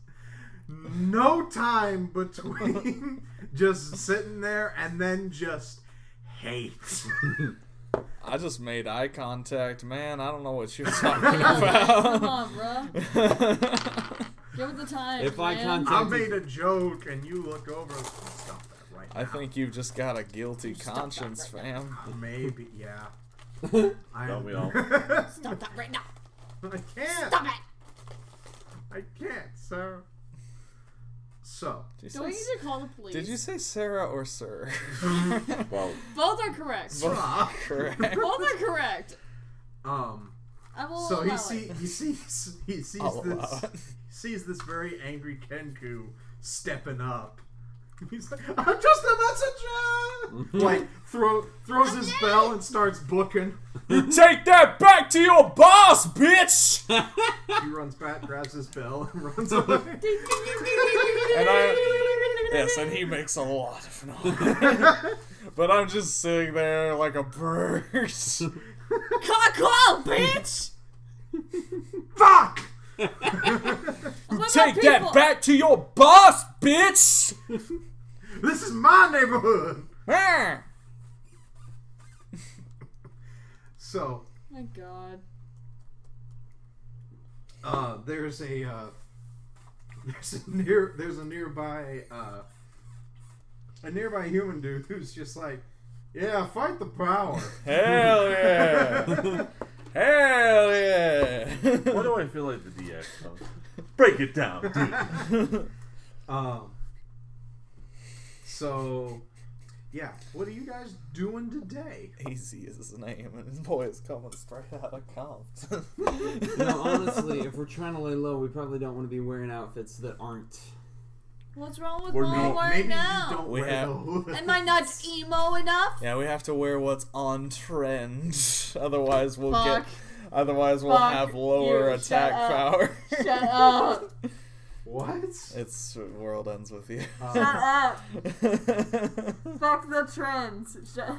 no time between just sitting there and then just hate. I just made eye contact, man. I don't know what you're talking Come about. on, bro. Give it the time. If I man. contact- I made a joke and you look over and stop that right now. I think you've just got a guilty conscience, fam. Maybe, yeah. Don't we all? Stop that right now. I can't. Stop it. I can't, sir. So, Do we need to call the police? Did you say Sarah or Sir? Well, Both are correct. Correct. Both are correct. I will So he allow see it. he sees I'll allow it. sees this very angry Kenku stepping up. He's like, I'm just a messenger. Like throws his bell and starts booking. You take that back to your boss, bitch! He runs back, grabs his bell, and runs away. And he makes a lot of noise. But I'm just sitting there like a bird. Call, bitch! Fuck! Take that back to your boss, bitch! This is my neighborhood. Ah. So, My God. There's a nearby human dude who's just like, yeah, fight the power. Hell yeah! Hell yeah! Why do I feel like the DX comes? Break it down, dude. So, yeah, what are you guys doing today? Easy is his name, and his boy is coming straight out of Compton. Honestly, if we're trying to lay low, we probably don't want to be wearing outfits that aren't. What's wrong with We're what I'm not- wearing Maybe now? you don't We wear have- the hood. Am I not emo enough? Yeah, we have to wear what's on trend. Otherwise, we'll Fuck. Fuck have lower you. attack Shut up. power. Shut up. What? It's world ends with you. Shut up. Fuck the trends. Shut.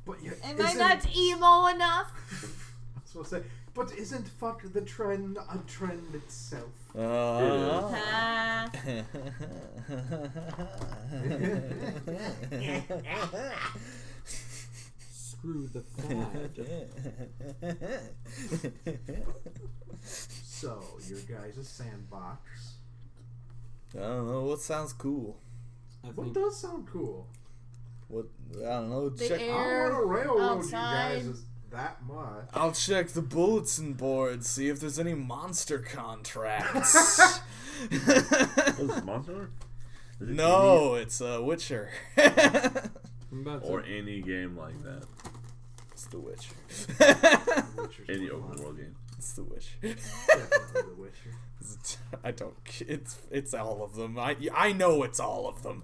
But you, Am I not emo enough? I was supposed to say, but isn't fuck the trend a trend itself? Ah. Screw the fad. So, your guys' sandbox. I don't know what sounds cool. I What think does sound cool? What I don't know. The Check. I air. don't want to railroad outside. you guys that much. I'll check the bulletin board, see if there's any monster contracts. What is this, Monster? Is it No, it's Witcher. I'm about Or to. any game like that. It's The Witcher. Witcher's Any fun. open world game. It's The Witcher. Definitely The Witcher. I don't. It's all of them. I know it's all of them.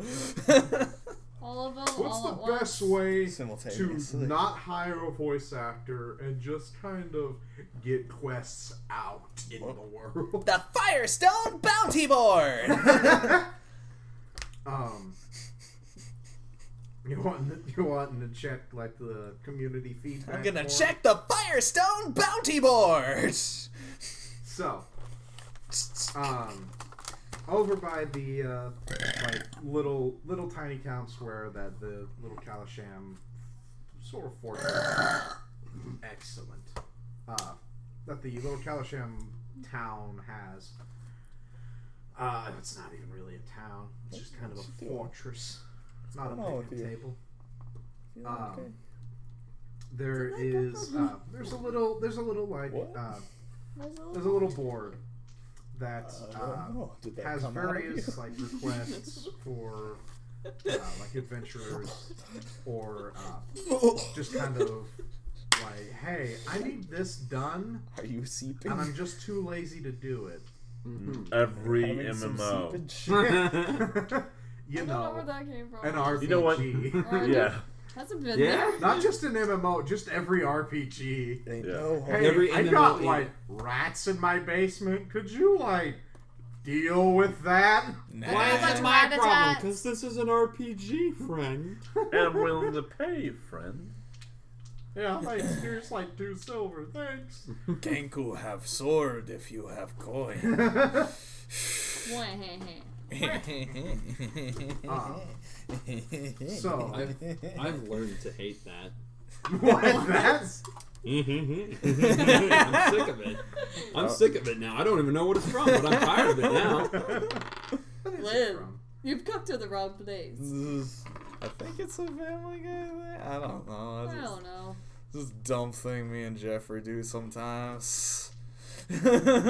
All of them. What's all the at once. best way to Simultaneously. not hire a voice actor and just kind of get quests out in the world? The Firestone Bounty Board. You wanting to check like the community feedback? I'm gonna form? check the Firestone Bounty Board. So, over by the like little tiny town square that the little Kalasham sort of fortress. Excellent. That the little Kalasham town has. It's not even really a town. It's just kind of a fortress. It's not a going on with picnic you? table. Okay. There is there's a little like What? there's a little board that Did that has come out of various you? like requests for like adventurers or just kind of like, hey, I need this done Are you seeping? and I'm just too lazy to do it. Every Having some MMO. seepage shit? You I don't know where know, that came from. an RPG. You know what? Right. Yeah. Hasn't been Yeah. there. Not just an MMO, just every RPG. Ain't Yeah. no Hey, Every I MMO got in- like rats in my basement. Could you like deal with that? Nah. Why is that Much my rat problem? attacks. Because this is an RPG, friend. And I'm willing to pay, friend. Yeah, thanks. Here's like 2 silver. Thanks. Genku have sword if you have coin. So, I've learned to hate that. what? That's I'm sick of it. I'm sick of it now. I don't even know what it's from, but I'm tired of it now. Liv, you've come to the wrong place. I think it's a Family Guy thing. I don't know. I don't know. This dumb thing me and Jeffrey do sometimes. Alright.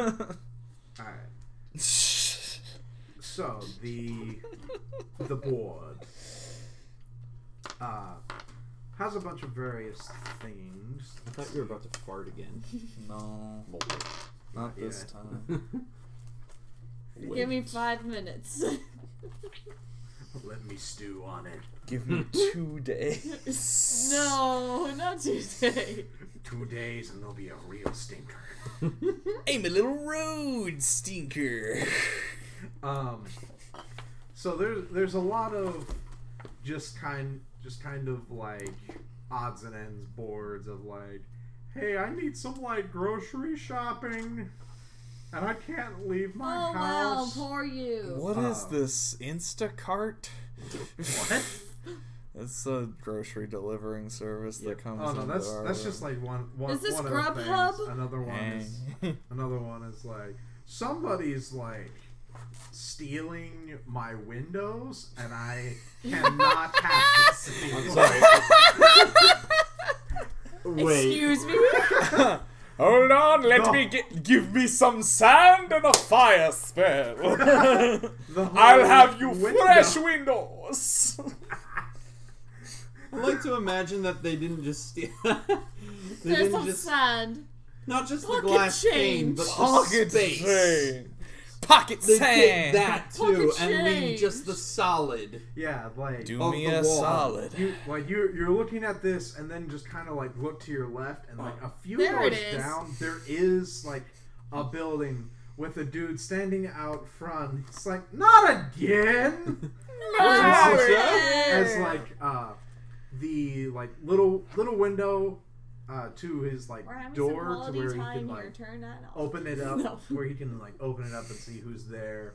So, the board has a bunch of various things. I thought you were about to fart again. No, not this yet. time. Give me 5 minutes. Let me stew on it. Give me 2 days. No, not today. 2 days and there'll be a real stinker. I'm a little road stinker. So there's a lot of just kind of like odds and ends boards of like, hey, I need some like grocery shopping and I can't leave my Oh wow, house. poor you. What is this, Instacart? What? It's a grocery delivering service that comes. Oh no, into our that's room. just like one. Is this one of the Grubhub? things. Another one is like somebody's like stealing my windows, and I cannot have this. I'm sorry. Wait. Excuse me? Hold on, let me give me some sand and a fire spell. I'll have you fresh windows. I like to imagine that they didn't just steal. There's some sand. Not just the Pocket glass pane, change. but Pocket the space. sand. Pocket They sand. take that too, Pocket and leave change. just the solid. Yeah, like Do Of me the a wall. solid. you're looking at this, and then just kind of like look to your left, and like a few There it doors is. down, there is like a building with a dude standing out front. It's like, not again. As like the like little window to his like We're having door some to quality where he time can here. like Turn that off. open it up, No. where he can like open it up and see who's there.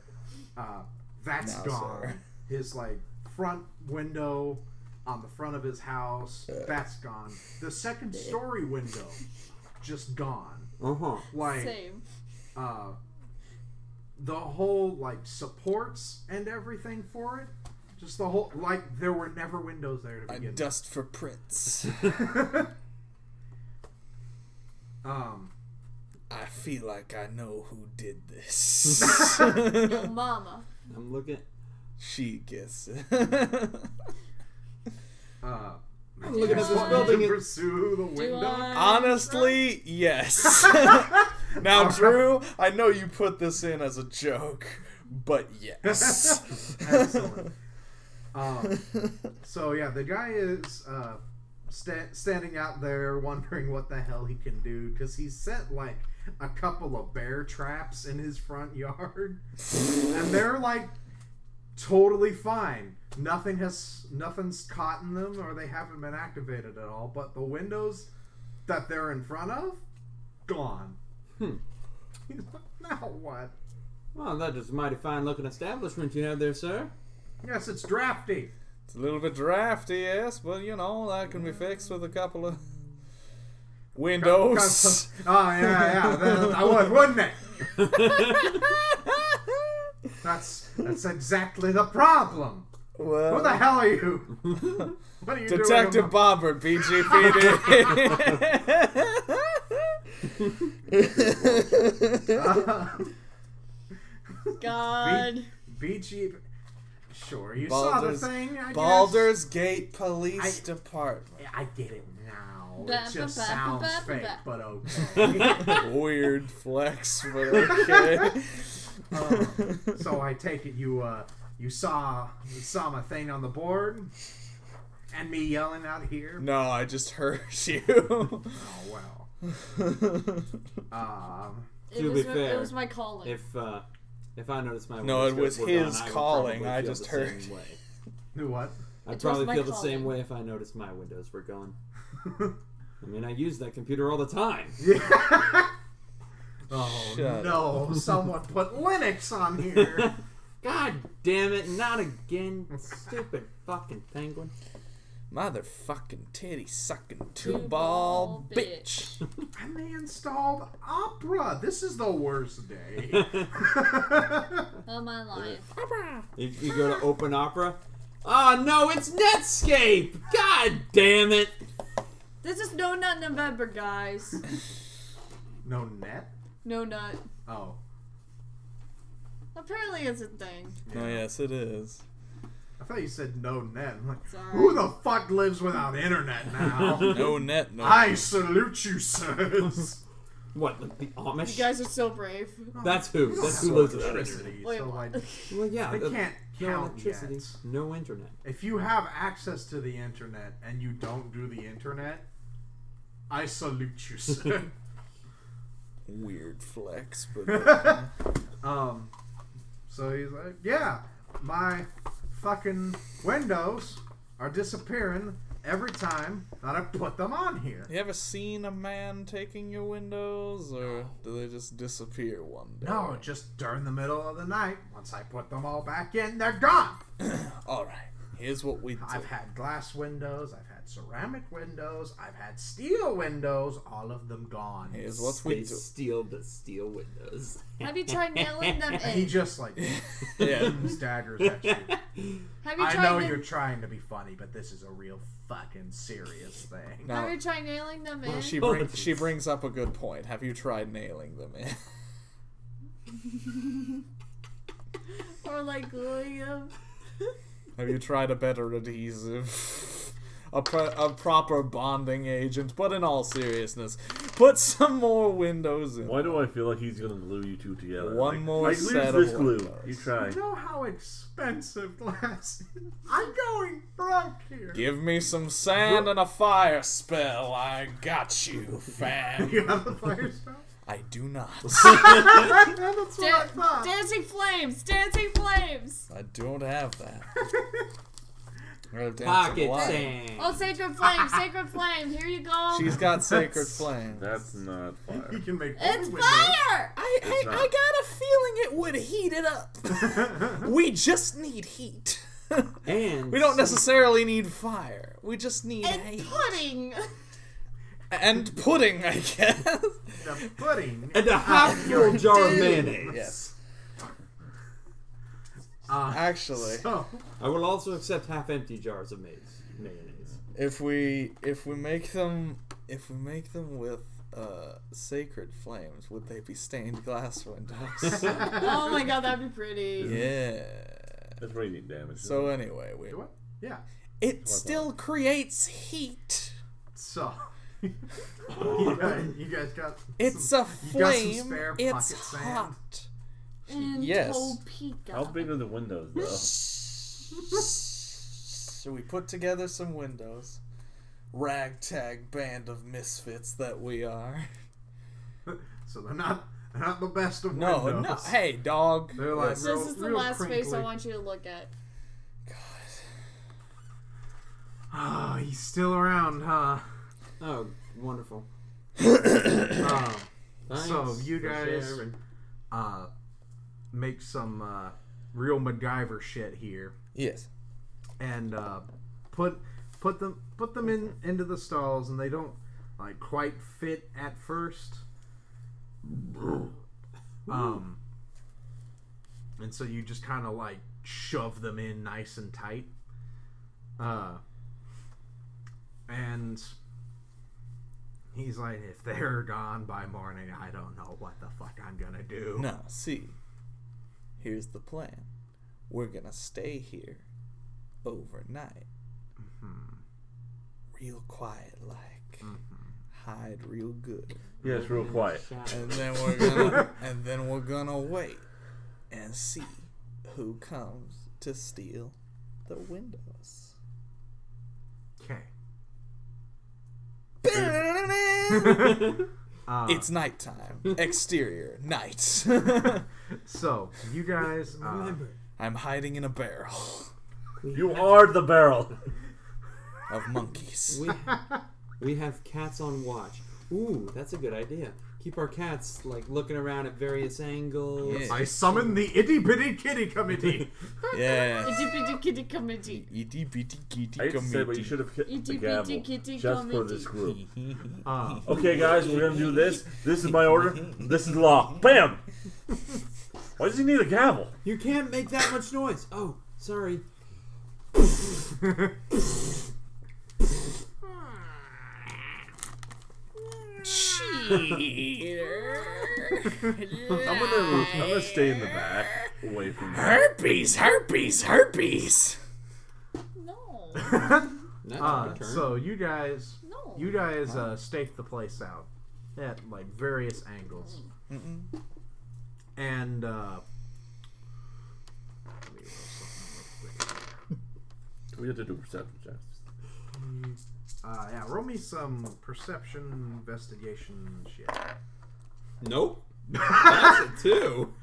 That's No, gone. sir. His like front window on the front of his house, that's gone. The second story window, just gone. Like Same. the whole like supports and everything for it. Just the whole like there were never windows there to I begin. dust for prints. I feel like I know who did this. Yo, mama. I'm looking. She gets it. I'm looking at this to building. pursue the Do window. I? Honestly, yes. Now, Drew, I know you put this in as a joke, but yes. Excellent. So yeah, the guy is standing out there wondering what the hell he can do because he set like a couple of bear traps in his front yard, and they're like totally fine. Nothing's caught in them, or they haven't been activated at all. But the windows that they're in front of, gone. He's like, now what? Well, that is a mighty fine looking establishment you have there, sir. Yes, it's drafty. It's a little bit drafty, yes, but you know, that can be fixed with a couple of windows. Oh yeah, that would, wouldn't it? That's exactly the problem. Well, Who the hell are you? What are you Detective doing? Bobbert, BGPD. God. BG. Sure, you saw the thing. I Baldur's Gate Police Department. guess. I get it now. Ba- It just ba- ba- sounds ba- ba- fake, ba. but okay. Weird flex, but okay. So I take it you saw my thing on the board, and me yelling out here. No, I just heard you. Oh well. To be fair, It was my calling. If I noticed my No, windows it was were his gone, calling. I I would just probably heard. feel the same way. Do what? I'd It probably was my feel the same calling. way if I noticed my windows were gone. I mean, I use that computer all the time. Oh Shut no! Someone put Linux on here. God damn it, not again. Stupid fucking penguin. Motherfucking titty sucking Two-ball two-ball bitch. And they installed Opera. This is the worst day. Of my life. If you go to Open Opera, oh no, it's Netscape! God damn it! This is No Nut November, guys. No net? No Nut. Oh. Apparently it's a thing. Oh, yes, it is. I thought you said no net. I'm like, Sorry. who the fuck lives without internet now? No net, no. I salute you, sirs. What, like the Amish? You guys are so brave. That's who. That's who lives without internet. Electricity, Wait, so what? like, Well, yeah. they can't no count electricity, yet. no internet. If you have access to the internet and you don't do the internet, I salute you, sir. Weird flex, but So he's like, yeah, my fucking windows are disappearing every time that I put them on here. you ever seen a man taking your windows, or do they just disappear one day? No, just during the middle of the night. Once I put them all back in, they're gone. All right. Here's what we do. I've had glass windows, I've had ceramic windows, I've had steel windows, all of them gone. Here's what we They do. steal the steel windows. Have you tried nailing them And he in? just like Yeah. staggers at you. Have you I tried know na- you're trying to be funny, but this is a real fucking serious thing. No. Have you tried nailing them in? She Oh, brings jeez. she brings up a good point. Have you tried nailing them in? Or like gluing them? Have you tried a better adhesive? A proper bonding agent? But in all seriousness, put some more windows in. Why do I feel like he's gonna glue you two together? One more like, set use this of glue. windows. You try. You know how expensive glass is? I'm going broke here. Give me some sand and a fire spell. I got you, fam. You have a fire spell? I do not. That's what I thought. Dancing flames! Dancing flames! I don't have that. I have dancing Pocket light. sand. Oh, sacred flame! Sacred flame! Here you go! She's got sacred flame. That's not You fire. can make It's windows. fire! It's not. I got a feeling it would heat it up. We just need heat. And We don't necessarily need fire. We just need And heat. pudding! And pudding, I guess. The pudding. and a half full jar of mayonnaise. Yes. Actually. Actually, So, I will also accept half empty jars of mayonnaise. if we make them with sacred flames, would they be stained glass windows? Oh my god, that'd be pretty. Yeah. That's radiant damage. So anyway, we do what? Yeah. it still creates heat. So, you guys got. It's some, a you got some flame. spare It's pocket sand? hot. And Yes. Topeka. How big are the windows, though? So we put together some windows. Ragtag band of misfits that we are. So they're not the best of No, windows. no. Hey, dog. They're like Listen. real, This is the real last face I crinkly. want you to look at. Oh, he's still around, huh? Oh, wonderful. So Thanks you for guys sharing. make some real MacGyver shit here, Yes. and put them into the stalls, and they don't like quite fit at first. And so you just kind of like shove them in nice and tight. And he's like, if they're gone by morning, I don't know what the fuck I'm gonna do. No, see. Here's the plan. We're gonna stay here overnight. Real quiet like. Hide real good. Yeah, it's real quiet. And then we're gonna wait and see who comes to steal the windows. Okay. It's nighttime. Exterior night. So you guys, I'm hiding in a barrel You are the barrel. of monkeys. We have cats on watch. Ooh, that's a good idea. Keep our cats like looking around at various angles. Yeah. I summon the itty bitty kitty committee. Yeah. Itty bitty kitty committee. Itty bitty kitty I hate to say, but you committee. should have hit the Itty gavel bitty kitty just for committee. this group. Uh, Okay, guys, we're gonna do this. This is my order. This is law. Bam! Why does he need a gavel? You can't make that much noise. Oh, sorry. Cheater. I'm gonna stay in the back, away from you. Herpes, herpes, herpes. No. That's our turn. so you guys No. stake the place out at like various angles, and let me roll something real quick. We have to do perception checks. Yeah, roll me some perception investigation shit. Nope. That's a 2.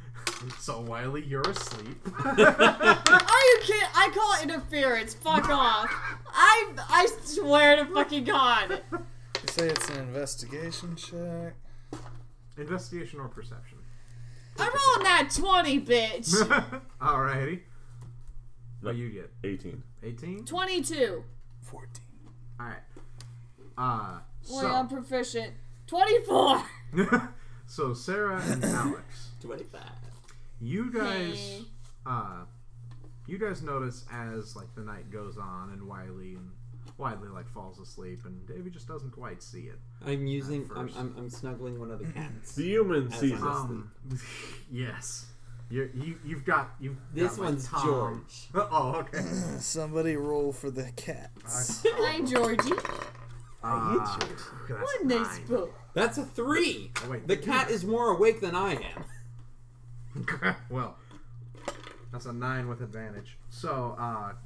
So Wiley, you're asleep. Are you kidding? I call it interference. Fuck off. I swear to fucking God. You say it's an investigation check. Investigation or perception. I'm rolling that 20, bitch. Alrighty. What do you get? 18. 18? 22. 14. Alright. Boy, I'm proficient. 24. So Sarah and Alex, 25. you guys, Hey. you guys notice as like the night goes on and Wiley like falls asleep and Davy just doesn't quite see it. I'm using. first. I'm snuggling one of the cats. The human As sees I'm it. Yes. You've got This like, one's Tom. George. Oh, okay. Somebody roll for the cats. Hi, Georgie. That's What nice 9. book. That's a 3. Oh, wait, The cat is more awake than I am. Well, that's a 9 with advantage. So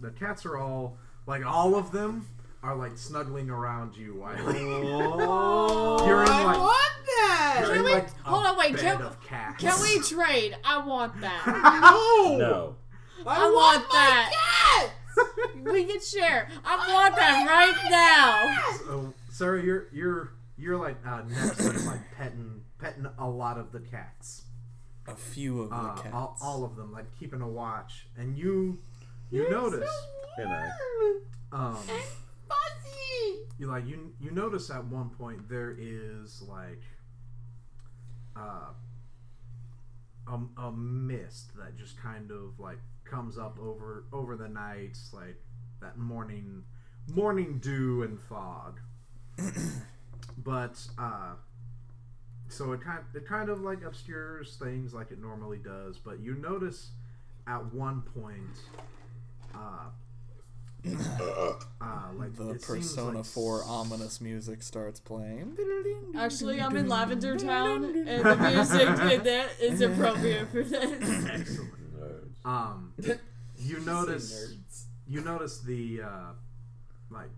the cats are all of them are like snuggling around you, Wiley. Oh, You're in, I like- want that. You're Can in, we- like, a hold on, wait, bed of cats. Can we trade? I want that. No. No. I want my that. cat. We can share. I want that right now. So, Sarah, you're like next to like petting a lot of the cats. A few of the cats. All of them, like keeping a watch, and you notice And I. Fuzzy. you notice at one point there is like a mist that just kind of like comes up over the nights, like that morning dew and fog. But so it kind of like obscures things like it normally does, but you notice at one point like The it seems Persona like 4 ominous music starts playing. Actually, I'm in Lavender Town, and the music in that is appropriate for this. Excellent. Nerds. You notice the like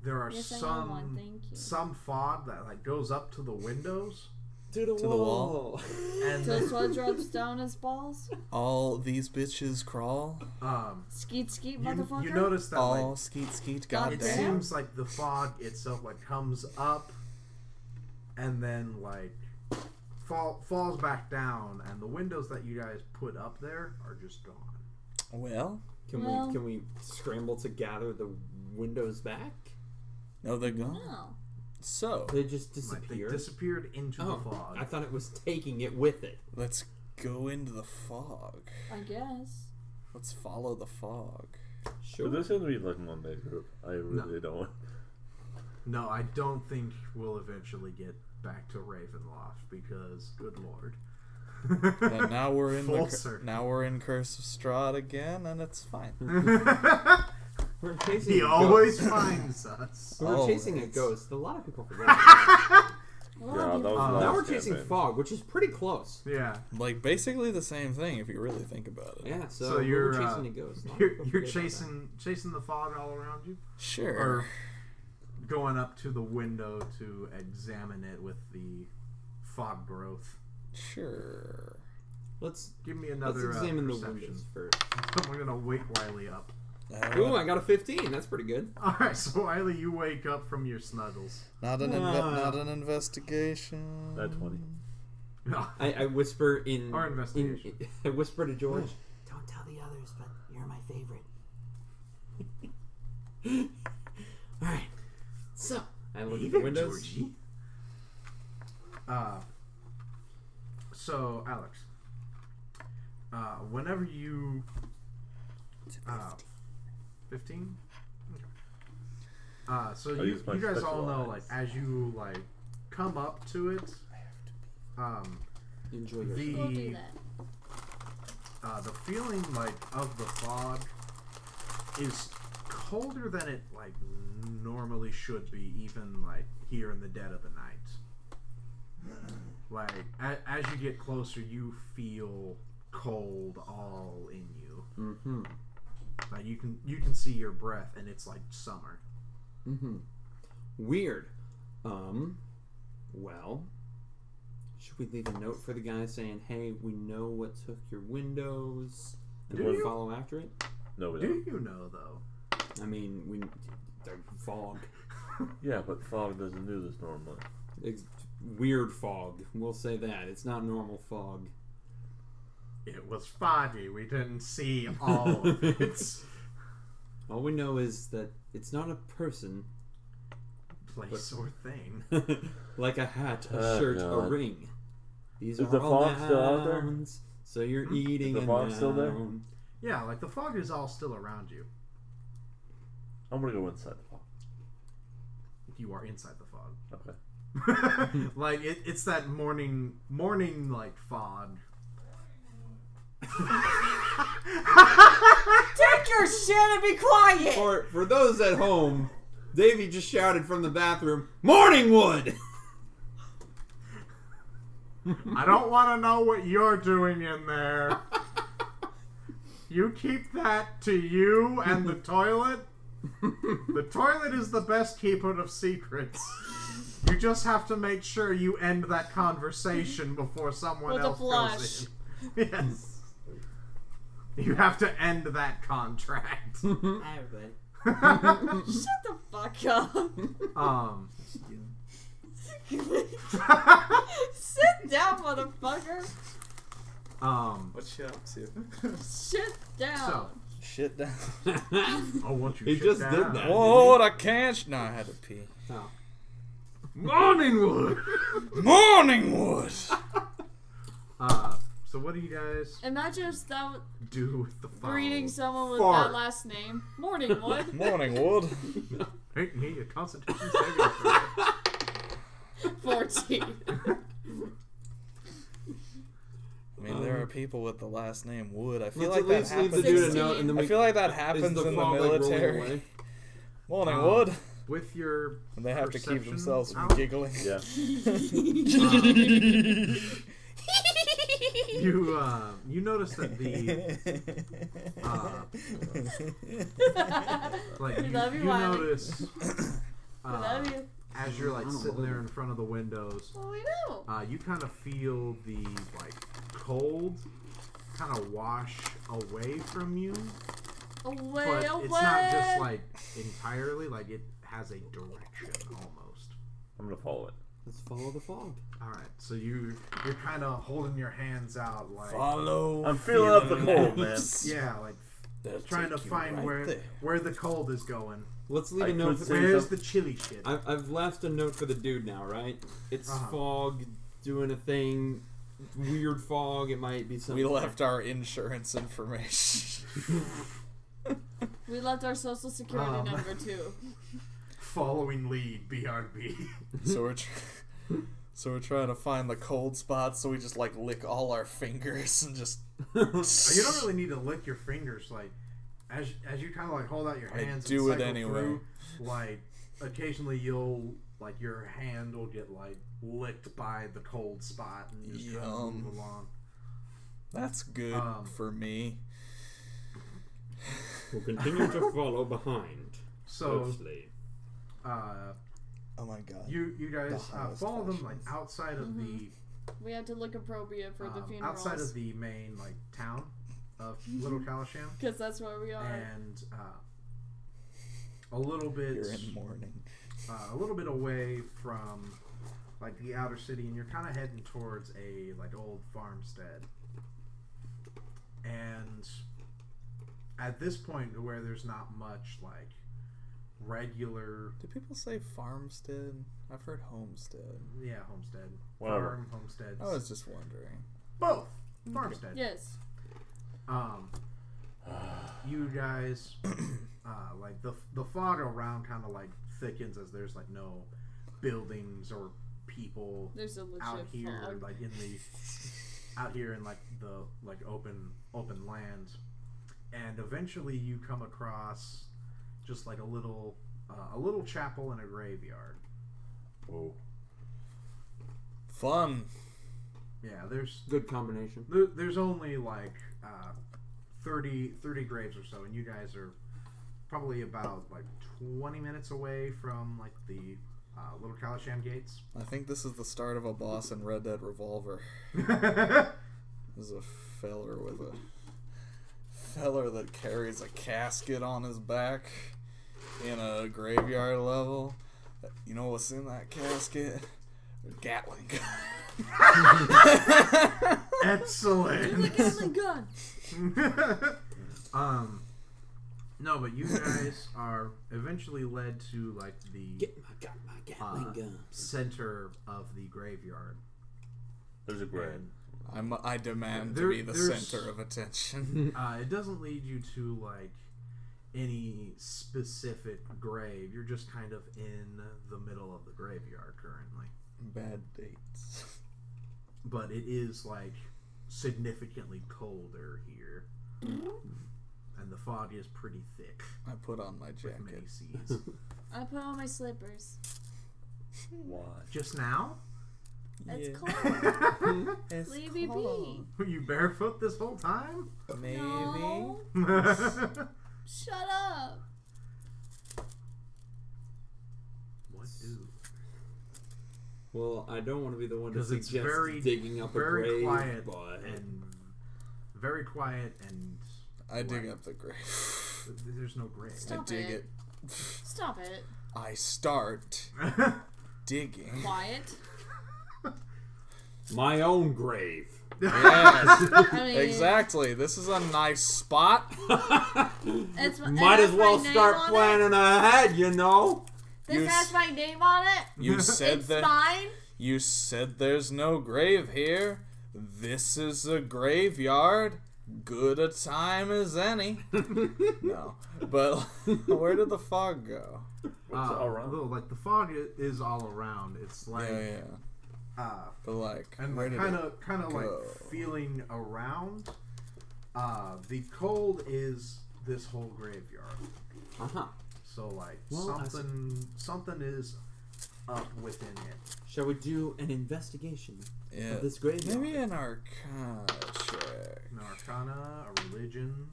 there are Yes, I know one, some thank you. some fog that like goes up to the windows To the wall. and Till sweat drops down his balls. All these bitches crawl. Skeet skeet, you motherfucker. notice that All like skeet skeet. it Goddamn. seems like the fog itself like comes up and then like falls back down, and the windows that you guys put up there are just gone. Well, Can we scramble to gather the windows back? no, they're gone. No. So They just Like they disappeared. disappeared into the fog. I thought it was taking it with it. let's go into the fog. I guess. Let's follow the fog. Sure. But this is gonna be like Monday group. I really don't. No, I don't think we'll eventually get back to Ravenloft because, good lord. And now we're in Full circle. now we're in Curse of Strahd again, and it's fine. We're chasing He a always ghost. finds us. We're chasing a Always. ghost. A lot of people forget about that. A lot Yeah, of that people- was Now last we're chasing campaign. fog, which is pretty close. Yeah, Like basically the same thing if you really think about it. Yeah, so, So you're, we're chasing a ghost. A lot of you're people forget about chasing the fog all around you, Sure. or going up to the window to examine it with the fog growth. Sure. that. Let's Give me another examine the perception. windows first. I'm gonna wake Wiley up. Ooh, I got a 15. That's pretty good. All right, so Wiley, you wake up from your snuggles. not an investigation. That 20. I whisper in. Or investigation. I whisper to George. Don't tell the others, but you're my favorite. All right. So I look at the windows. Georgie. So Alex, whenever you 15. Okay. So I you use my guys all know, special like, eyes. as you like come up to it, Enjoy your. We'll do that. the feeling like of the fog is colder than it like normally should be, even like here in the dead of the night. Like as you get closer, you feel cold all in you. Mm-hmm. Like you can see your breath, and it's like summer. Mm-hmm. Weird. Well, should we leave a note for the guy saying, "Hey, we know what took your windows, and Do we'll you? follow after it"? No, we Do don't. you know though? I mean, the fog, Yeah, but fog doesn't do this normally. it's weird fog. We'll say that it's not normal fog. It was foggy. We didn't see all of it. All we know is that it's not a person, Place or thing. like a hat, a shirt, a God. ring. These Is are the all fog still out there? nouns, so you're eating the a fog still there? noun. Yeah, like the fog is all still around you. I'm gonna go inside the fog. You are inside the fog. Okay. Like it's that morning like fog. Take your shit and be quiet! For those at home, Davey just shouted from the bathroom, "Morningwood!" I don't want to know what you're doing in there. You keep that to you and the toilet. The toilet is the best keeper of secrets. You just have to make sure you end that conversation before someone With a else flush. goes in. Yes. You have to end that contract. Hi, everybody. Shut the fuck up. Sit down, motherfucker. What's you up to? Sit down. So, Shit down. oh, won't you He sit just down? did that. What? I can't. No, I had to pee. Oh. Morningwood. Morningwood. So what do you guys Imagine if that was do with the phone? greeting someone with Fart. that last name. Morningwood. Morningwood. Make me a Constitution saving throw. 14. I mean, there are people with the last name Wood. I feel Let's like at that least leave the happens. dude a note, and then I we feel like that is happens the in the fog, like, rolling military. away? Morningwood. With your And they have to keep perception themselves from out? giggling. Yeah. You notice that the like We love you, you Wiley. notice We love you. as you're like sitting there in front of the windows, Well, we know. you kind of feel the like cold kind of wash away from you, Away, but away. it's not just like entirely, like it has a direction almost. I'm gonna follow it. Let's follow the fog. All right, so you're kind of holding your hands out like Follow. I'm feeling up the cold, man. yeah, like They'll trying to take you find right where the cold is going. Let's leave I a note. could For, say- Where's the chili shit? I've left a note for the dude now, right? It's fog doing a thing. Weird fog. It might be something. We left our insurance information. We left our social security number too. Following lead, BRB. So we're trying to find the cold spots. So we just like lick all our fingers and just. You don't really need to lick your fingers, like as you kind of like hold out your I hands. do and it cycle anyway. through, like occasionally you'll like your hand will get like licked by the cold spot and you just kind of move along. That's good for me. We'll continue to follow behind. So, Closely. Oh my god. you guys The highest follow them like functions. outside of We had to look appropriate for the funerals. outside of the main like town of Little Kalasham, Because that's where we are. and a little bit You're in mourning. a little bit away from like the outer city, and you're kind of heading towards a like old farmstead. And at this point, where there's not much like regular, Do people say farmstead? I've heard homestead. homestead, Whatever. farm, homesteads, I was just wondering. both farmstead. Yes. You guys, like the fog around kind of like thickens as there's like no buildings or people There's a legit out here, fog. like in the out here in like the like open land, and eventually you come across just like a little chapel and a graveyard. Whoa. Fun. Yeah, there's Good combination. there's only like 30 graves or so, and you guys are probably about like 20 minutes away from like the Little Kalasham gates. I think this is the start of a boss in Red Dead Revolver. There's a feller that carries a casket on his back in a graveyard level. You know what's in that casket? A Gatling gun. Excellent. You're the Gatling gun. No, but you guys are eventually led to like the my Gatling gun. center of the graveyard. There's a grave. I demand There- to be the there's- center of attention. It doesn't lead you to like any specific grave. You're just kind of in the middle of the graveyard currently. Bad dates. But it is like significantly colder here. And the fog is pretty thick I put on my with jacket. many seas. I put on my slippers. Why? Just now? It's Yeah. cold. It's Leave me be. cold. Were you barefoot this whole time? Maybe. No. Shut up. What do? Well, I don't want to be the one to 'Cause it's suggest very- digging up a very grave, quiet but and very quiet and I dig Right. up the grave. there's no grave. Stop I dig it. it. Stop it. I start digging. Quiet. my own grave. Yes, I mean, exactly. This is a nice spot. It's, Might as well my name start on planning ahead, you know. It. You This has my name on it. You said It's that. mine. You said there's no grave here. This is a graveyard. Good a time as any. No, but where did the fog go? What's all around? Little, like the fog is all around. It's like Yeah. But like, and where like did kind of like go? feeling around. The cold is this whole graveyard. Uh-huh. So like Well, something is up within it. Shall we do an investigation Yeah. of this graveyard? Maybe an arcana check. An arcana, a religion.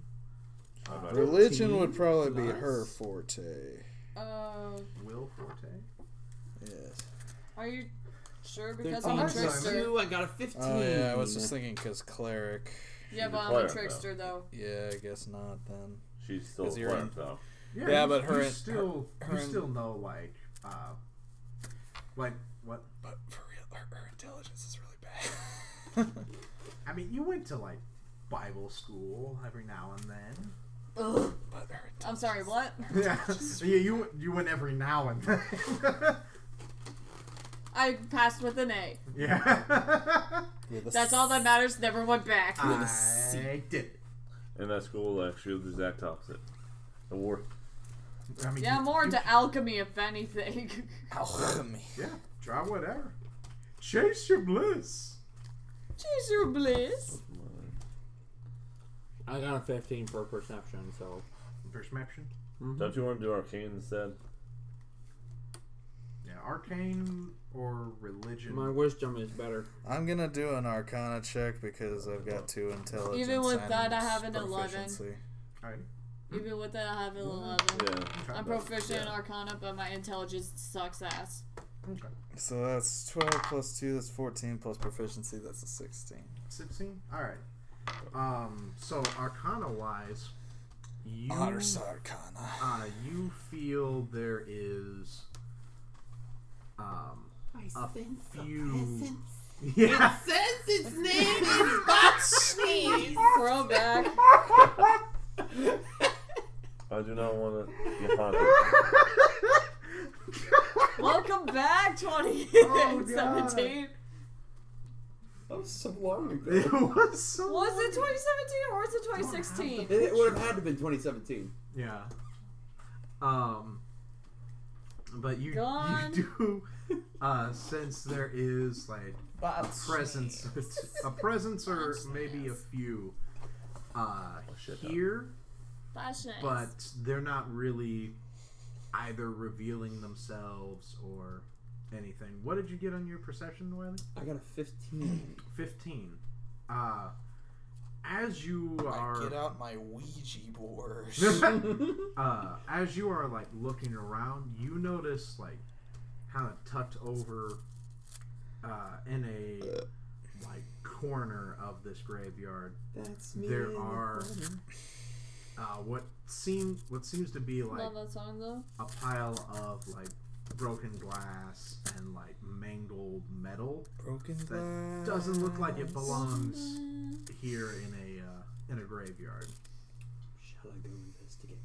I'm not- Religion would probably be Nice. her forte. Will forte. Yes. Are you sure? 13 Because I'm a nice. trickster. 2, I got a 15. Oh yeah, I was just thinking because cleric. Yeah, She's but a I'm a cleric, trickster though. Yeah, I guess not then. She's still a 'Cause you're cleric, in- though. Yeah, you- but her you and- still her you and- still know like what? But for real, her intelligence is really bad. I mean, you went to like Bible school every now and then. Ugh. But her I'm sorry. What? Yeah, you went every now and then. I passed with an A. Yeah. with a That's all that matters. Never went back. I did. In that school, actually, the exact opposite. The war. I mean, Yeah, more into alchemy, if anything. alchemy. Yeah, try whatever. Chase your bliss. Choose your bliss. I got a 15 for perception, so. Perception. Don't you want to do arcane instead? Yeah, arcane or religion. My wisdom is better. I'm gonna do an arcana check because I've got 2 intelligence. Even with and that, I have an 11. proficiency. Alright. Even with that, I have an 11. Yeah. I'm proficient in Yeah. Arcana, but my intelligence sucks ass. Okay. So that's 12 plus 2, that's 14 plus proficiency, that's a 16. 16? Alright. So arcana wise, you Honors arcana. you feel there is a few yeah. Says its name is Throwback. I do not want to get haunted. Welcome back, God. 2017. That was so long ago. It was so Was it 2017 or was it 2016? It would have had to have been 2017. Yeah. But you Gone. do sense there is like a presence or maybe a few shit, here, Flashlights. but they're not really either revealing themselves or anything. What did you get on your perception, Wiley? I got a 15. 15. As you I are get out my Ouija board. as you are like looking around, you notice like kind of tucked over in a like corner of this graveyard, That's me. there in the are corner. what seems to be like Love that song though. a pile of like broken glass and like mangled metal Broken that glass. doesn't look like it belongs here in a graveyard. Shall I go investigate?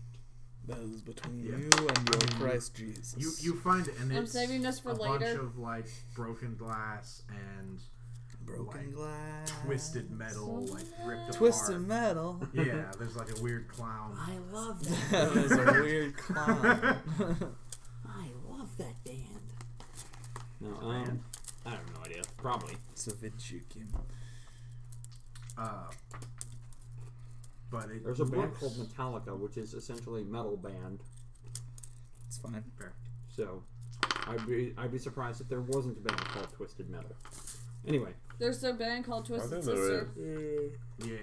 That is between Yeah. you and your Christ Jesus. You find it, and I'm it's saving this for a bunch later. of like broken glass and broken like, twisted twisted metal, like ripped Twisted apart. metal. Yeah, there's like a weird clown. I love that. That was a weird clown. I love that band. No, band? I have no idea. Probably. Savichukim. But it There's a band looks- called Metallica, which is essentially a metal band. It's fine. So, I'd be surprised if there wasn't a band called Twisted Metal. Anyway, There's a band called Twisted think there Sister. Yeah.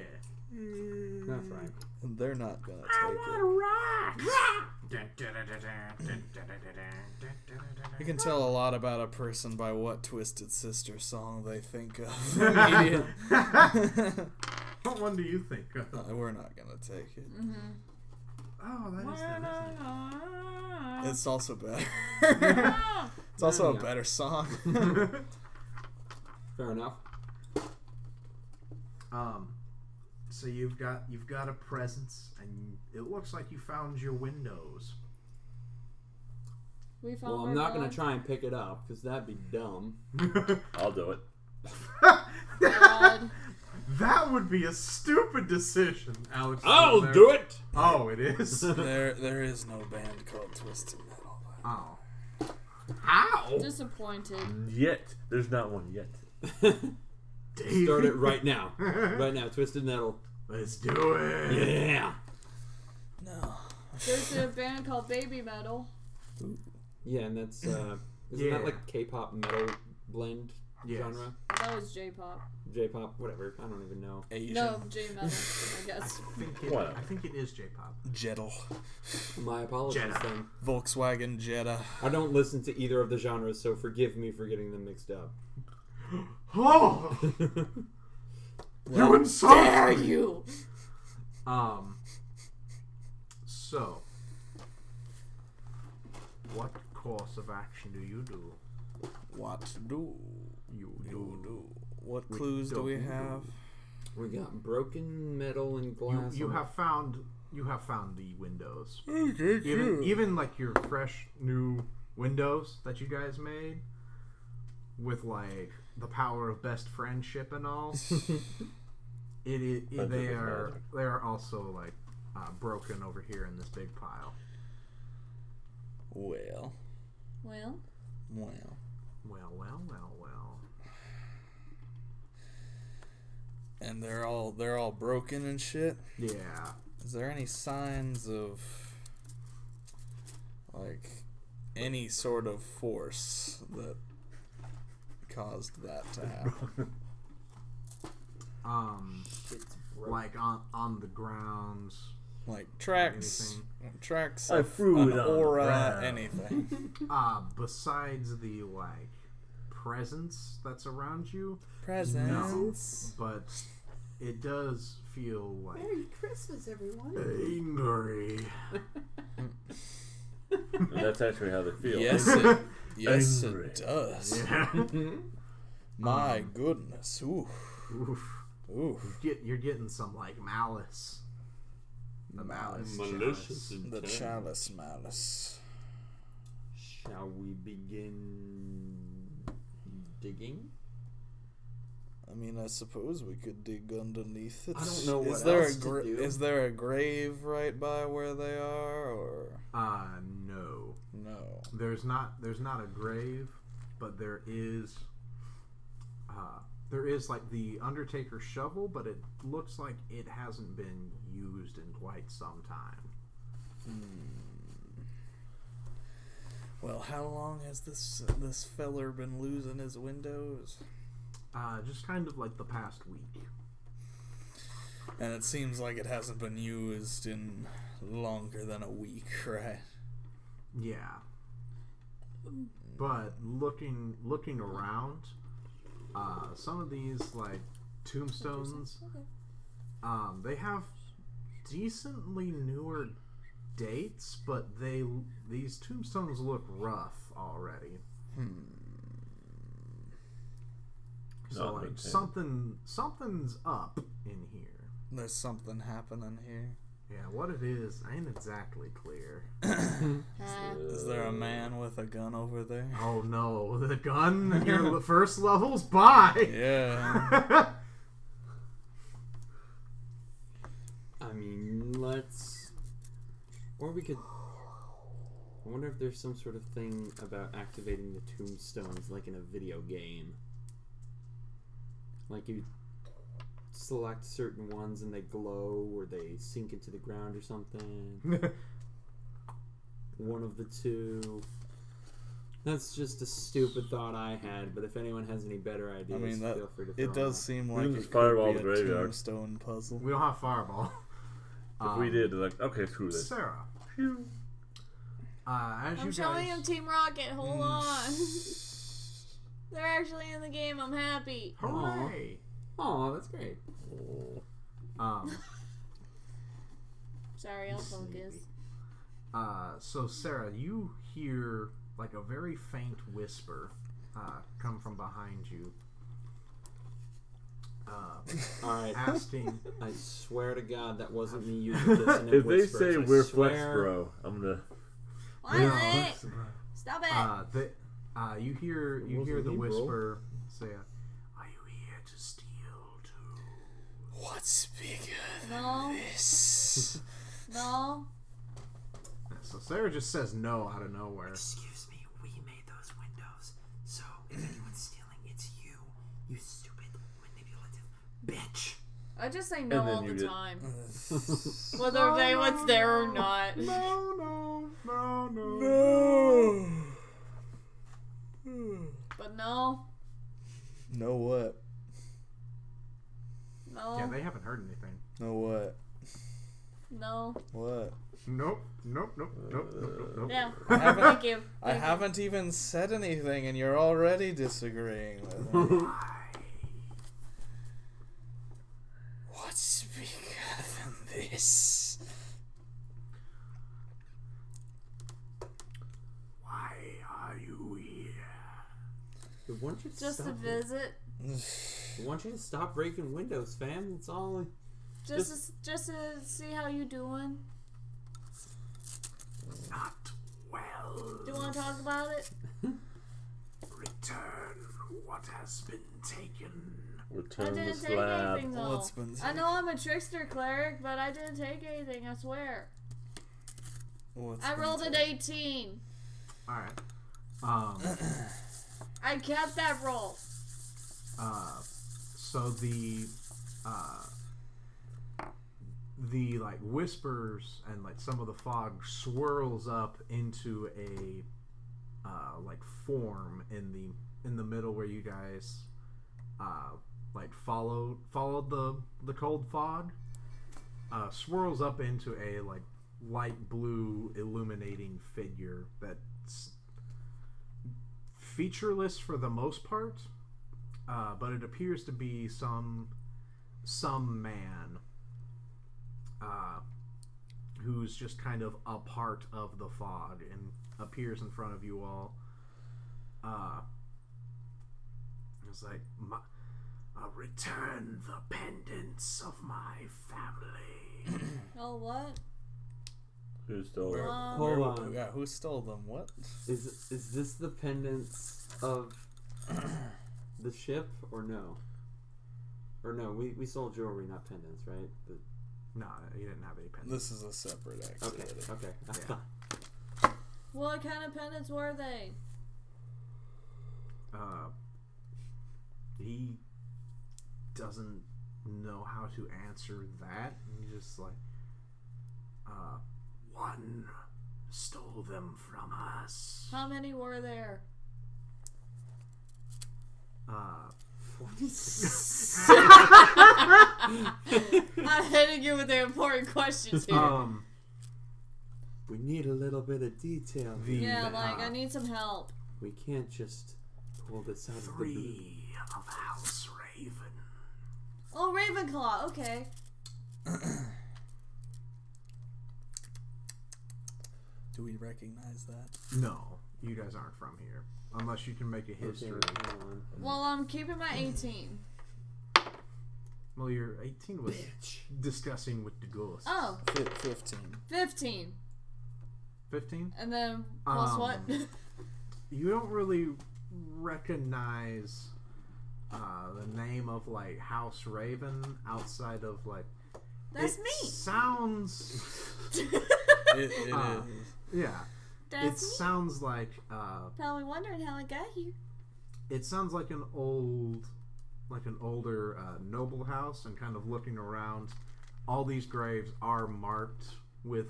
that's right. And they're not gonna take it. You can tell a lot about a person by what Twisted Sister song they think of. Immediately. What one do you think of? We're not gonna take it. Oh, that is them, isn't It's also better. It's also a better song. Fair enough. So you've got a presence, and it looks like you found your windows. We found Well, I'm not going to try and pick it up, because that'd be dumb. I'll do it. God. That would be a stupid decision, Alex. I'll do it! Oh, it is? There is no band called Twisted Metal. Oh. How? Disappointed. Yet. There's not one yet. Davey. Start it right now. Right now, Twisted Metal. Let's do it. Yeah! No. There's a band called Baby Metal. Yeah, and that's, isn't Yeah. that like K-pop metal blend Yes. genre? That was J-pop. J-pop, whatever. I don't even know. Asian. No, J-Metal, I guess. I think it is J-pop. Jettle. My apologies Jetta. then. Volkswagen Jetta. I don't listen to either of the genres, so forgive me for getting them mixed up. Oh! Well, You insult Dare me! you! So, what course of action do you do? what do You you do? What We clues do we don't have? We got broken metal and glass. You on have found the windows. Okay, Even like your fresh new windows that you guys made with like the power of best friendship and all. They are also like broken over here in this big pile. Well. Well, Well. And they're all broken and shit. Yeah. Is there any signs of like any sort of force that caused that to happen? Like on the grounds. Like tracks I of threw an it on the aura, ground. anything. Besides the like presence that's around you, Presents. but it does feel like Merry Christmas, everyone. angry. And that's actually how they feel. Yes, Angry. it does. Yeah. My goodness. Oof. Oof. You're getting some like malice. The malice. Malicious chalice. The intent. chalice malice. Shall we begin digging? I mean, I suppose we could dig underneath it. I don't know what is there else to do. Is there a grave right by where they are, or No. no? There's not a grave, but there is like the Undertaker's shovel, but it looks like it hasn't been used in quite some time. Well, how long has this feller been losing his windows? Just kind of like the past week. And it seems like it hasn't been used in longer than a week, right? Yeah. But looking around, some of these like tombstones, they have decently newer dates, but these tombstones look rough already. So Not like good, something's up in here. There's something happening here. Yeah, what it is ain't exactly clear. Is there a man with a gun over there? Oh no, the gun and your first levels? Bye! Yeah. I mean, let's... Or we could... I wonder if there's some sort of thing about activating the tombstones, like in a video game. Like you select certain ones and they glow, or they sink into the ground or something. One of the two. That's just a stupid thought I had, but if anyone has any better ideas, I mean, that, feel free to throw it does seem We like can it just could fireball be the a graveyard. tombstone puzzle. We don't have fireball. If we did, they're like, okay, screw this. Sarah. As I'm you showing guys... him Team Rocket. Hold on. They're actually in the game. I'm happy. Hooray! Oh, that's great. Sorry, I'll focus. So Sarah, you hear like a very faint whisper come from behind you. Alright. Asking... I swear to God that wasn't me using dissonant If they whispers. say I we're swear. flex bro, I'm gonna. What? Stop it. You hear wasn't the me, bro. whisper say, "Are you here to steal too?" What's bigger No. than this? No. So Sarah just says no out of nowhere. Excuse me, we made those windows. So if anyone's stealing, it's you. You stupid, manipulative bitch. I just say no And then all you the did. time. Whether anyone's there or not. No. But no. Know what? No. Yeah, they haven't heard anything. Know what? No. What? Nope. Yeah. I haven't- Thank you. I Thank you. haven't even said anything, and you're already disagreeing with me. What's bigger than this? Why are you here? We want you to Just a stop. visit. We want you to stop breaking windows, fam. That's all. Just to see how you doing. Not well. Do you want to talk about it? Return what has been taken. I Return the didn't take slab. anything though. What's been I know I'm a trickster cleric, but I didn't take anything. I swear. What's I been rolled an taken? 18. All right. I kept that roll. So the like whispers and like some of the fog swirls up into a like form in the middle where you guys like followed the cold fog. Swirls up into a like light blue illuminating figure that's featureless for the most part, but it appears to be some man who's just kind of a part of the fog and appears in front of you all. It's like, return the pendants of my family. Oh, what? Who stole it? Hold on. Yeah, who stole them? What? Is this the pendants of the ship or no? Or no, we sold jewelry, not pendants, right? No, you didn't have any pendants. This is a separate Okay, activity. okay. Yeah. What kind of pendants were they? He doesn't know how to answer that. He's just like, one stole them from us. How many were there? I'm hitting you with the important questions here. We need a little bit of detail. Yeah, like, I need some help. We can't just pull this out of the blue. 3 of House Raven. Oh, Ravenclaw, okay. Do we recognize that? No, you guys aren't from here. Unless you can make a history. Okay, hang on. Well, I'm keeping my 18. Well, your 18 was discussing with the ghosts. Oh, 15. 15. 15? And then plus what? You don't really recognize the name of, like, House Raven outside of, like... That's it me. Sounds... It is. Yeah. That's it me. sounds like... Probably wondering how I got here. It sounds like an older noble house, and kind of looking around, all these graves are marked with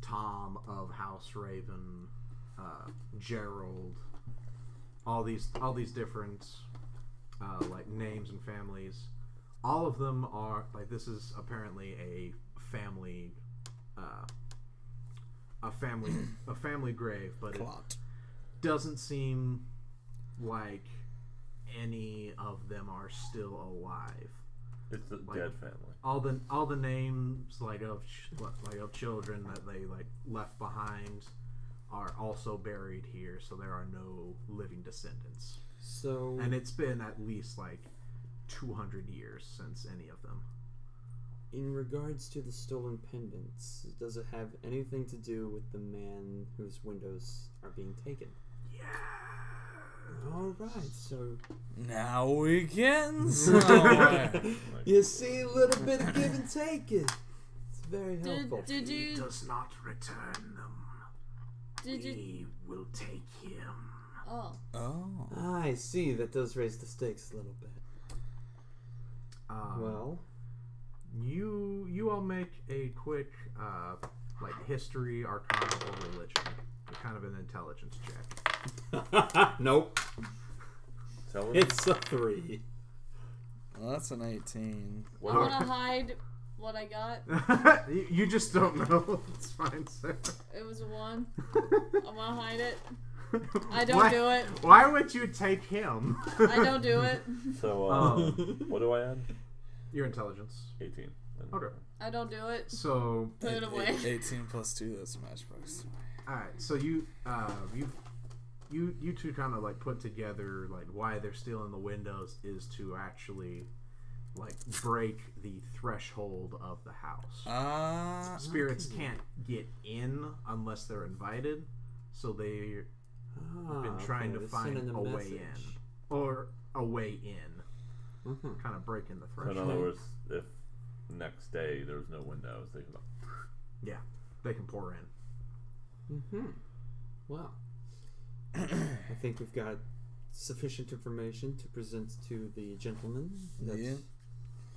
Tom of House Raven, Gerald, all these different like names and families. All of them are like, this is apparently a family grave, but it doesn't seem like any of them are still alive. It's a Like, dead family. All the names of children that they like left behind are also buried here, so there are no living descendants. So, And it's been at least like 200 years since any of them. in regards to the stolen pendants, does it have anything to do with the man whose windows are being taken? Yeah. All right, so Now we can somewhere. you see a little bit of give and take. It's very helpful. Did He you? does not return them. Did you? We will take him. Oh. Oh. I see. That does raise the stakes a little bit. Well, you all make a quick like history, arcana, or religion, kind of an intelligence check. nope. Tell us. It's a 3. Well, that's an 18. What I do want I- to hide what I got. You just don't know. It's fine, sir. It was a 1. I want to hide it. I don't do it. Why would you take him? I don't do it. So, what do I add? Your intelligence. 18. Okay. I don't do it. So, Put it away. 18 plus 2, that's Matchbox. alright. So you two kind of like put together like why they're stealing the windows is to actually like break the threshold of the house. Spirits can't get in unless they're invited, so they've been trying to find a way in or a way in, kind of breaking the So threshold. in other words, if next day there's no windows, they can. Yeah, they can pour in. Well, I think we've got sufficient information to present to the gentleman that Yeah.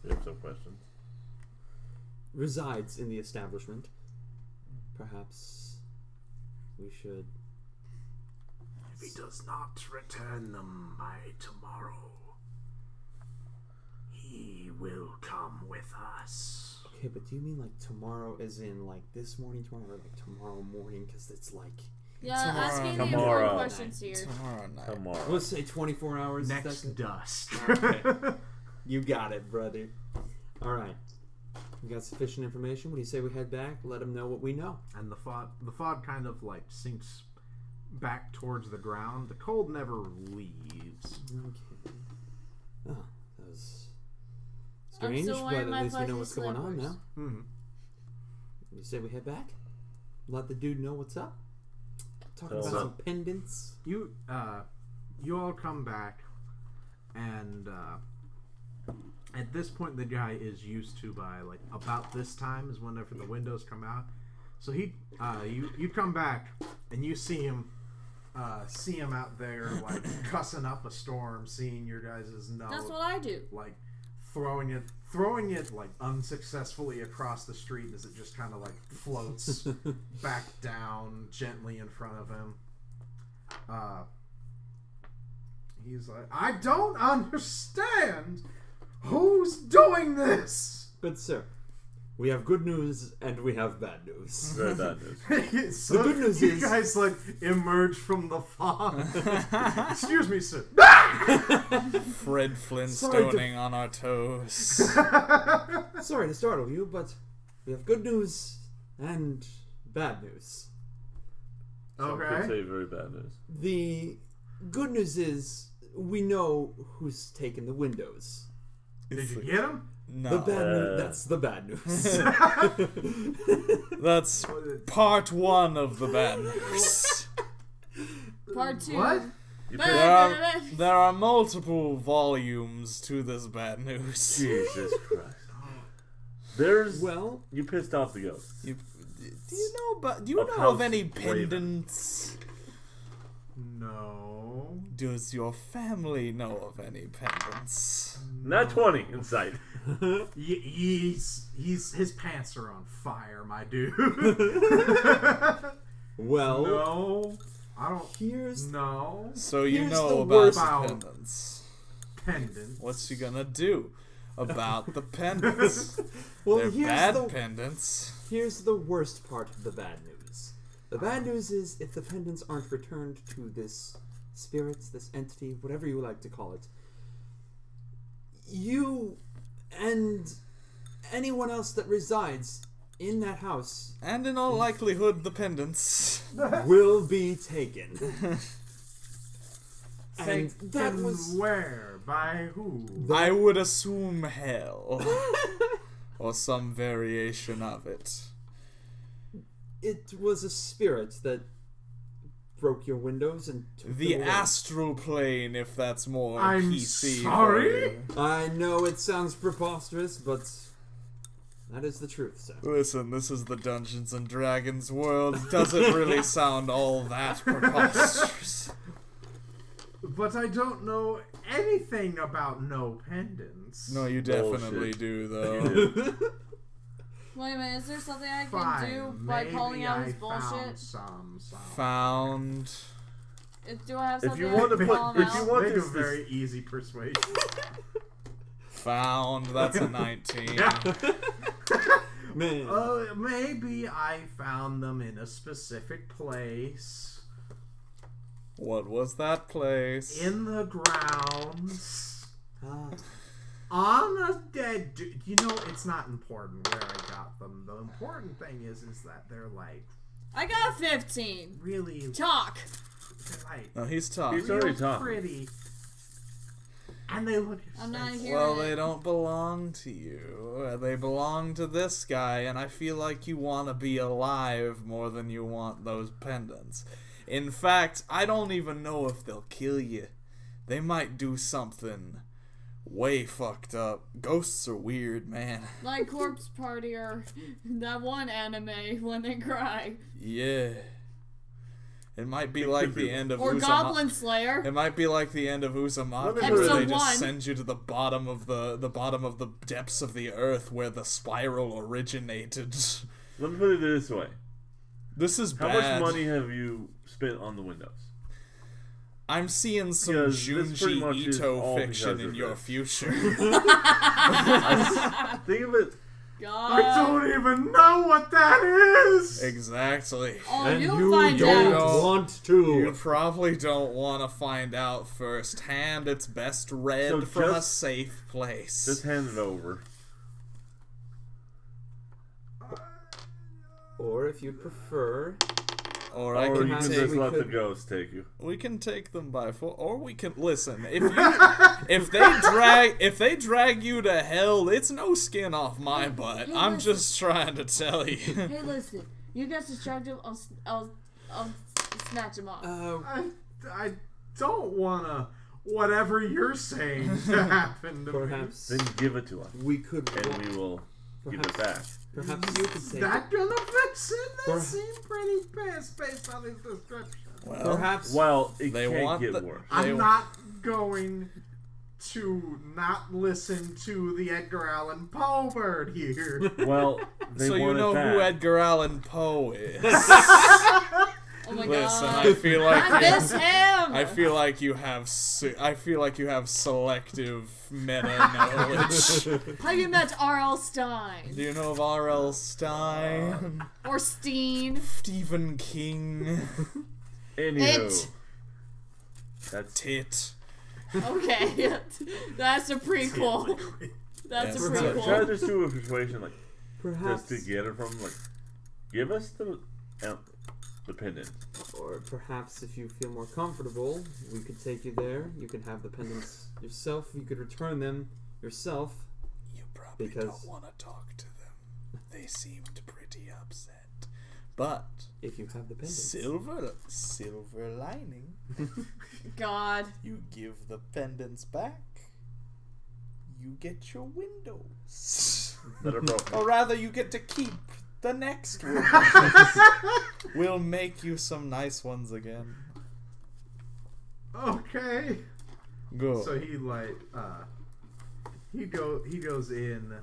We have some questions. resides in the establishment. Perhaps we should. If he does not return them by tomorrow, he will come with us. Okay, but do you mean like tomorrow, as in like this morning tomorrow, or like tomorrow morning? Because it's like. Yeah, Tomorrow. asking the Tomorrow. important questions here. Tomorrow night. Tomorrow. Let's say 24 hours. Next That's- dust. Okay. You got it, brother. All right. We got sufficient information. When you say we head back, let them know what we know. And the fog kind of like sinks back towards the ground. The cold never leaves. Okay. Oh, that was I'm strange, still but wearing at my least we know fuzzy what's going on slippers. now. Mm-hmm. You say we head back? Let the dude know what's up? Talking So- about some pendants. You all come back, and at this point, the guy is used to by like about this time is whenever the windows come out. So you come back and you see him out there like cussing up a storm, seeing your guys' note. That's what I do. Like throwing it like unsuccessfully across the street as it just kind of like floats back down gently in front of him. He's like, I don't understand who's doing this. Good sir, We have good news and we have bad news. Very bad news. So The good news you is- guys like emerge from the fog. Excuse me, sir. Fred Flintstoning on our toes. Sorry to startle you, but we have good news and bad news. Some could Okay. say very bad news. The good news is we know who's taken the windows. Did you get him? No. The bad news, that's the bad news. That's part one of the bad news. Part 2. What? You There pissed, are, there are multiple volumes to this bad news. Jesus Christ. There's. Well, You pissed off the ghost. Do you know Of of House any Raven. pendants? No. Does your family know of any pendants? Not 20 in sight. His pants are on fire, my dude. well, No. I don't. here's No. So you Here's know the about worst the part. pendants. Pendant. What's she gonna do about the pendants? well, They're here's bad the pendants. here's the worst part of the bad news. The bad news is if the pendants aren't returned to this spirit, this entity, whatever you like to call it, you and anyone else that resides in that house And in all likelihood, the pendants. will be taken. And that Taken was where? By who? I would assume hell. Or some variation of it. it was a spirit that broke your windows and took The them away. astral plane, if that's more I'm PC. sorry? for you. I know it sounds preposterous, but that is the truth, sir. Listen, this is the Dungeons and Dragons world. Doesn't really sound all that preposterous. But I don't know anything about no pendants. No, you definitely Bullshit. do, though. Wait a minute, is there something I can Fine. do by Maybe calling out his I bullshit? found some. Found. Do I have If something you I want to can put, call him if you out? want Make this, a very easy persuasion. Found. That's a 19. Man. Maybe I found them in a specific place. What was that place? In the grounds. Ah. On a dead dude. You know, it's not important where I got them. The important thing is that they're like I got 15. really, Talk. they're like No, he's tough. He's already real talking. pretty. And they look I'm not expensive. here. Well, they don't belong to you. They belong to this guy, and I feel like you want to be alive more than you want those pendants. In fact, I don't even know if they'll kill you. They might do something way fucked up. Ghosts are weird, man. Like Corpse Party or that one anime when they cry. Yeah. It might be like the end of Or Goblin Slayer. It might be like the end of Uzumaki, where Episode they just 1. send you to the bottom of the bottom of the depths of the earth where the spiral originated. let me put it this way. This is How bad. much money have you spent on the windows? I'm seeing some Because this pretty much Junji is Ito all fiction because in of your this. future. Think of it. I God. don't even know what that is. Exactly. Oh, And you'll you find don't out. want You to. probably don't want to find out firsthand. It's best read So from a just- safe place. Just hand it over. Or if you prefer, Or I Or can you can take- just we let the could- ghost take you. We can take them by force, or we can listen. If they drag you to hell, it's no skin off my butt. Hey, I'm listen. just trying to tell you. Hey, listen. You guys distract him. I'll snatch him off. I don't wanna. Whatever you're saying to happen to perhaps Then give it to us, we could. and we will give it back. Perhaps you could me. take. That gonna fix it? They Per- seem pretty pissed based on his description. Well, Perhaps. Well, it They can't want get the- worse. I'm not going to not listen to the Edgar Allan Poe bird here. Well, they so you want know it back. who Edgar Allan Poe is. Oh my Listen, god. I feel like I miss him! I feel like you have selective meta knowledge. Have you met R.L. Stein? Do you know of R.L. Stein? Or Steen? Stephen King? Anywho, It. that's Tit. Okay. That's a prequel. That's a Yes. Try prequel. to just do a persuasion, like, Perhaps, just to get it from, like, give us the pendant. or perhaps if you feel more comfortable, we could take you there. You can have the pendants yourself. You could return them yourself. You probably Because- don't want to talk to them. They seemed pretty upset. But If you have the pendants. silver lining. God. You give the pendants back. You get your windows. That are broken. Or rather, you get to keep the next windows. We'll make you some nice ones again. Okay. Go. So he like he goes in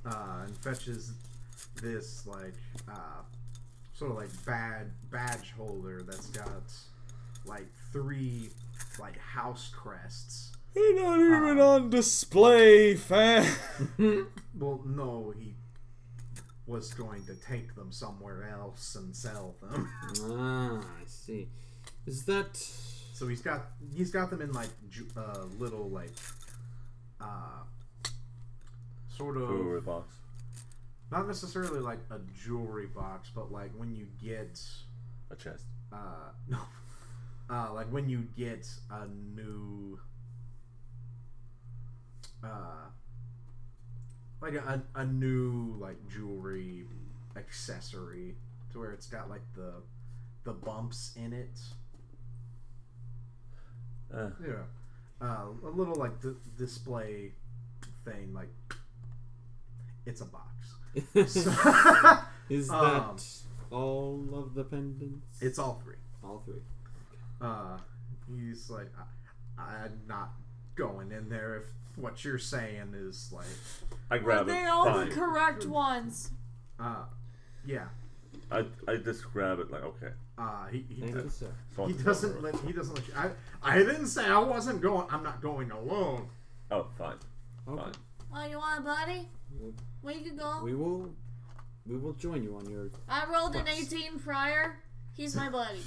and fetches this like sort of like badge holder that's got like 3 like house crests. They're not even on display, fam. Well, no, he was going to take them somewhere else and sell them. Ah, I see. Is that... So he's got them in like little like sort of Jewelry box. not necessarily like a jewelry box, but like when you get A chest. no like when you get a new like a new like jewelry accessory to where it's got like the bumps in it. Yeah, a little like display thing. Like it's a box. Is that all of the pendants? It's all 3. All 3. He's like, I'm not going in there if what you're saying is like, I Were grab they it. all Fine. the correct ones? yeah. I just grab it like, okay. He Thank you, sir. So he doesn't let you. I didn't say I wasn't going. I'm not going alone. Oh, fine. Okay. Fine. Oh, you want a buddy? Well, you could go. We will join you on your... I rolled an Plus. 18 prior. He's my buddy.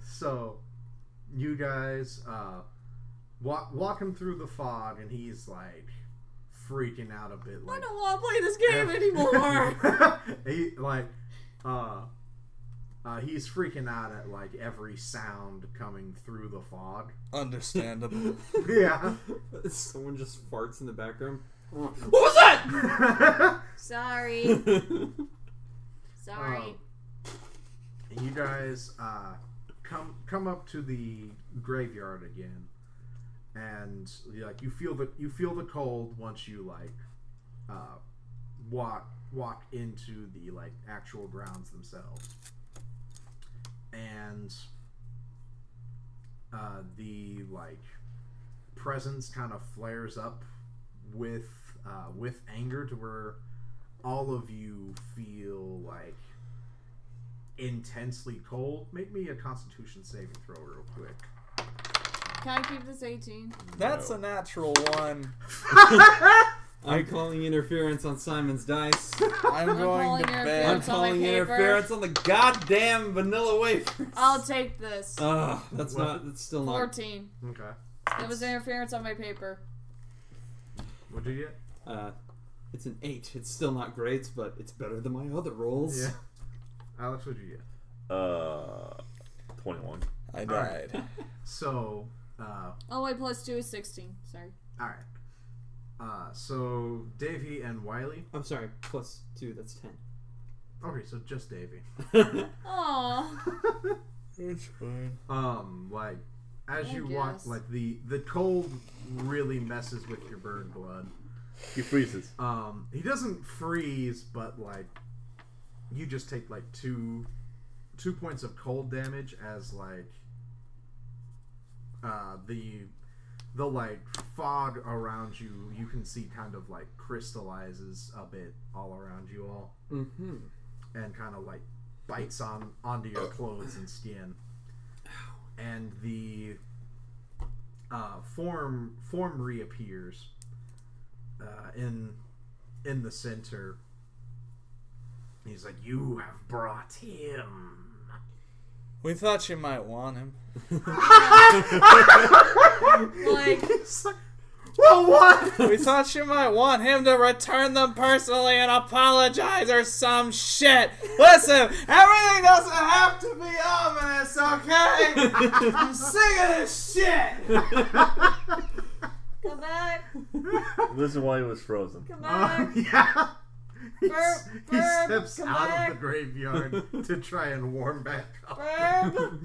So you guys walk him through the fog, and he's like freaking out a bit. I Like don't want to play this game anymore. he like he's freaking out at like every sound coming through the fog. Understandable. Yeah. Someone just farts in the background. What was that? Sorry. Sorry. You guys come up to the graveyard again, and like you feel the cold once you like walk into the like actual grounds themselves, and the like presence kind of flares up with anger to where all of you feel like intensely cold. Make me a Constitution saving throw real quick. Can I keep this 18? That's a natural one. I'm calling interference on Simon's dice. I'm going calling to your bed. I'm It's on my calling paper. interference on the goddamn vanilla wafers. I'll take this. That's What? not. That's still not. 14. Okay. It was interference on my paper. What'd you get? It's an 8. It's still not great, but it's better than my other rolls. Yeah. Alex, what'd you get? 21. I died. So, Oh, wait, plus 2 is 16. Sorry. alright. So, Davey and Wiley. I'm sorry. Plus 2. That's 10. Okay, so just Davey. Aww. It's fine. Like, as I you walk, guess. like, the cold really messes with your bird blood. He freezes. He doesn't freeze, but, like, you just take, like, two points of cold damage as, like, the like fog around you can see kind of like crystallizes a bit all around you all, Mm-hmm. and kind of like bites onto your clothes and skin, and the form reappears in the center. He's like, "You have brought him." We thought you might want him. Like, Well, what? We thought you might want him to return them personally and apologize or some shit. Listen, everything doesn't have to be ominous, okay? I'm sick of this shit. come back. This is why he was frozen. Come back. Yeah. He Burb, steps come out back. of the graveyard to try and warm back up. Burb,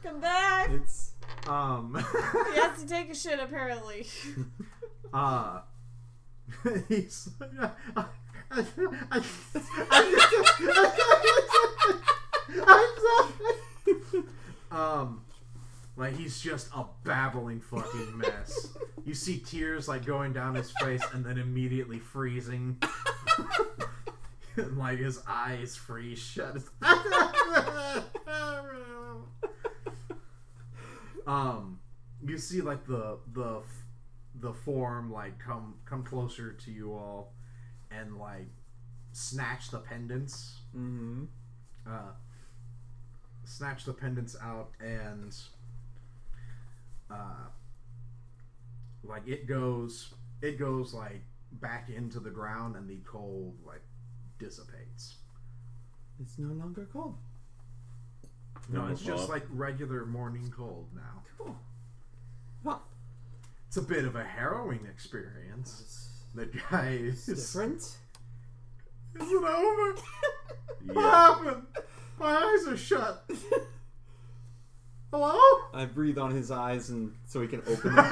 come back. It's He has to take a shit, apparently. He's like he's just a babbling fucking mess. You see tears like going down his face and then immediately freezing. And, like his eyes freeze shut. You see like the form like come closer to you all and like snatch the pendants. mm-hmm. Snatch the pendants out and like it goes like back into the ground and the cold like dissipates. It's no longer cold. No, it's just like regular morning cold now. Cool. Well, It's a bit of a harrowing experience. The guy is different. Is it over? What Yeah. happened? My eyes are shut. Hello? I breathe on his eyes and so he can open them.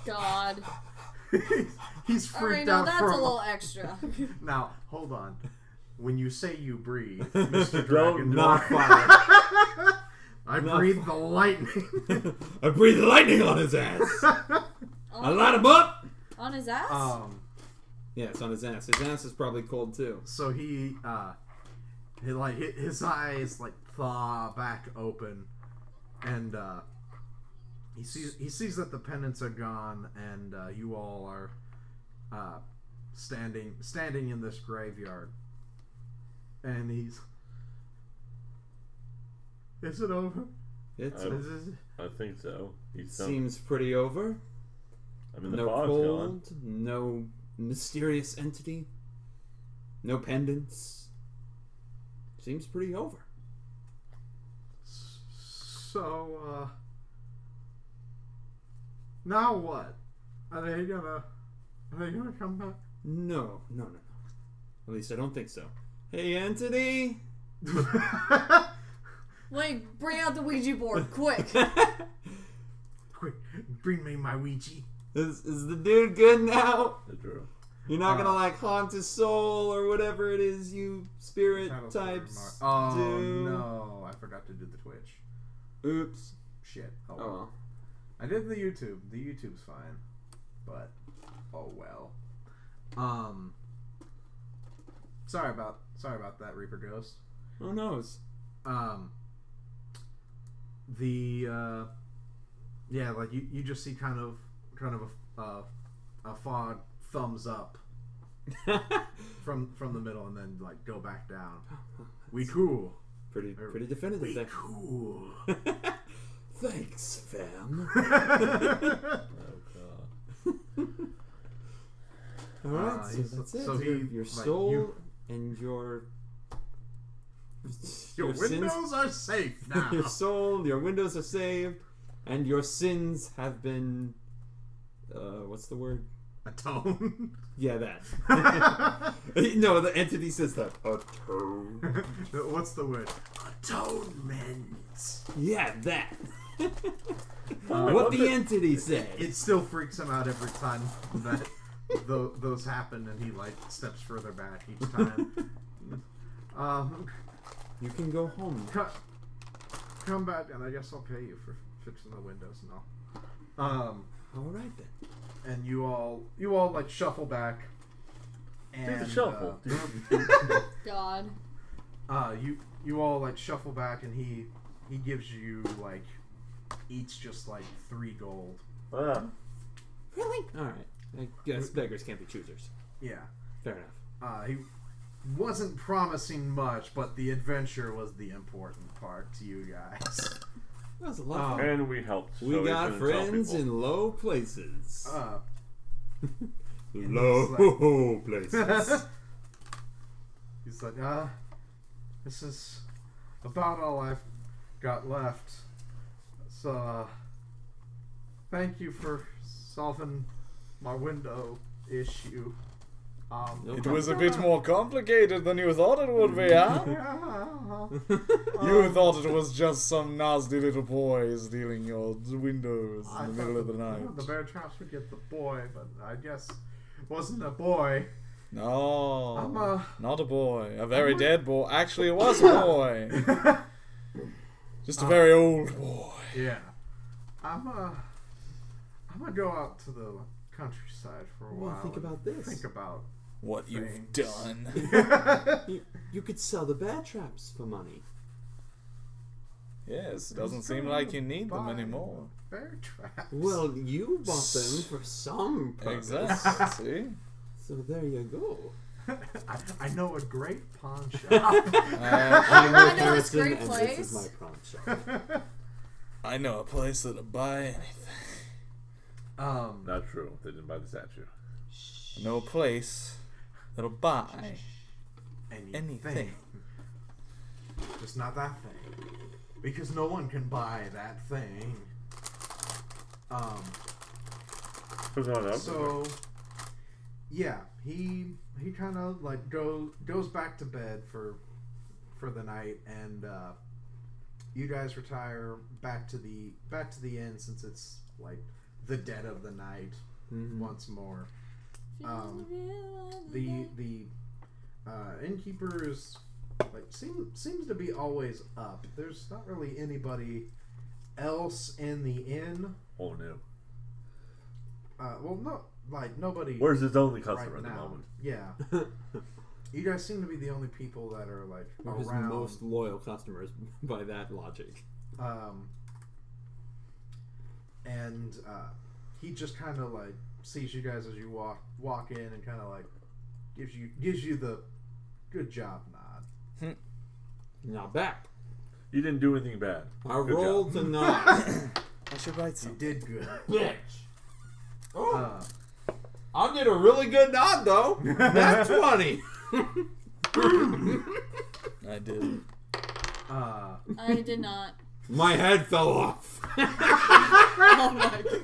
God. He's Alright, freaked no, out that's from. a little extra. Now, hold on. When you say you breathe, Mr. Don't Dragon, Not fire. I breathe the lightning. I breathe lightning on his ass. I light him up. On his ass? Yeah, it's on his ass. His ass is probably cold too. So he like his eyes like thaw back open, and he sees that the pendants are gone, and you all are standing in this graveyard, and he's. Is it over? It's I think so. seems pretty over. I mean, the No fog's cold, gone. no mysterious entity, no pendants. Seems pretty over. So, now what? Are they gonna come back? No. At least I don't think so. Hey, entity. Like, bring out the Ouija board, quick. Quick, bring me my Ouija. Is the dude good now? The drill. You're not gonna like haunt his soul or whatever it is you spirit Titles types Oh do. no, I forgot to do the Twitch. Oops. Shit. Oh Oh well. well. I did the YouTube. The YouTube's fine, but oh well. Sorry about that, Reaper Ghost. Who knows? Yeah, like you just see kind of a fog thumbs up from the middle and then like go back down. We cool. Pretty definitive We there. cool. Thanks, fam. Oh god. Alright, so he's- that's it. so your like, soul you- and your Your windows sins, are safe now. your soul, your windows are saved, and your sins have been what's the word? Atone. Yeah, that. No, the entity says that. Atone. What's the word? Atonement. Yeah, that. What the entity said. It still freaks him out every time that those happen, and he like steps further back each time. You can go home. Come back, and I guess I'll pay you for fixing the windows and all. All right then. And you all like shuffle back. And, Do the shuffle. God. you all like shuffle back, and he gives you like each just like 3 gold. Really? All right. I guess beggars can't be choosers. Yeah. Fair enough. He wasn't promising much, but the adventure was the important part to you guys. That was a lot of fun. And we helped. We got friends in low places. Low places. He's like, this is about all I've got left. So, thank you for solving my window issue. It was a bit more complicated than you thought it would be, huh? You thought it was just some nasty little boy stealing your windows in the middle of the night. The bear traps would get the boy, but I guess it wasn't a boy. No, not a boy. A very dead boy. Actually, it was a boy. Just a very old boy. Yeah. I'm gonna go out to the countryside for a while. Well, think about this. Think about What you've things. done. You could sell the bear traps for money. Yes, it doesn't seem like you need them anymore. Bear traps. Well, you bought them for some purpose. Exactly. See? So there you go. I know a great pawn shop. I'm I a know this person, great and place. this is my pawn shop. I know a place that'll buy anything. Not true. They didn't buy the statue. No place that'll buy anything. Just not that thing. Because no one can buy that thing. Who's on up? So, yeah, he kind of like goes back to bed for the night, and you guys retire back to the inn since it's like the dead of the night once more. The innkeeper is like seems to be always up. There's not really anybody else in the inn. Oh no. Well, no, like nobody. Where's his only customer right at the now. moment? Yeah. You guys seem to be the only people that are like We're his around. most loyal customers by that logic. And he just kind of like sees you guys as you walk in and kind of like gives you the good job nod. Now back. You didn't do anything bad. I Good rolled job. to nod. I should write You something. did good. Bitch. Oh, Uh, I did a really good nod though. That's 20. I did. I did not. My head fell off. Oh my god.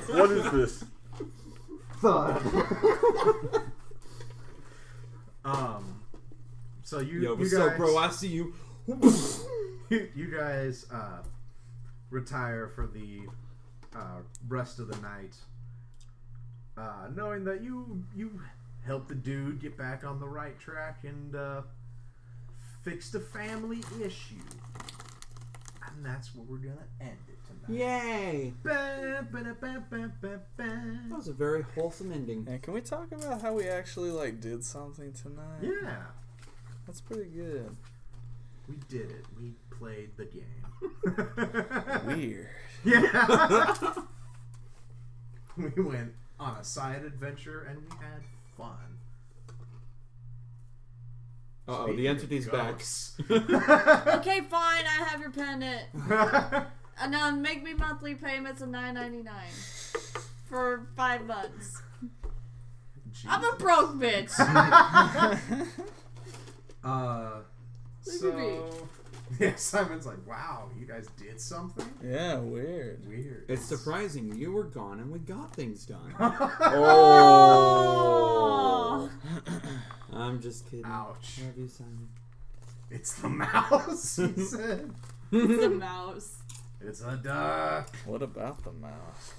What is this? So you Yo, you what's guys, up, bro? I see you. you guys retire for the rest of the night, knowing that you helped the dude get back on the right track and fixed a family issue, and that's where we're gonna end it tonight. Yay! Ba, ba, ba, ba, ba, ba. That was a very wholesome ending. Yeah, can we talk about how we actually like did something tonight? Yeah, That's pretty good. we did it. We played the game. Weird. Yeah. We went on a side adventure and we had fun. Uh-oh, Speaking the of entity's back. ghosts. Okay, fine. I have your pendant. And now make me monthly payments of $9.99 for 5 months. I'm a broke bitch. So yeah, Simon's like, wow, you guys did something? Yeah, weird. Weird. It's surprising. You were gone and we got things done. Oh. I'm just kidding. Ouch. Love you, Simon. It's the mouse, he said. It's a mouse. It's a duck. What about the mouse?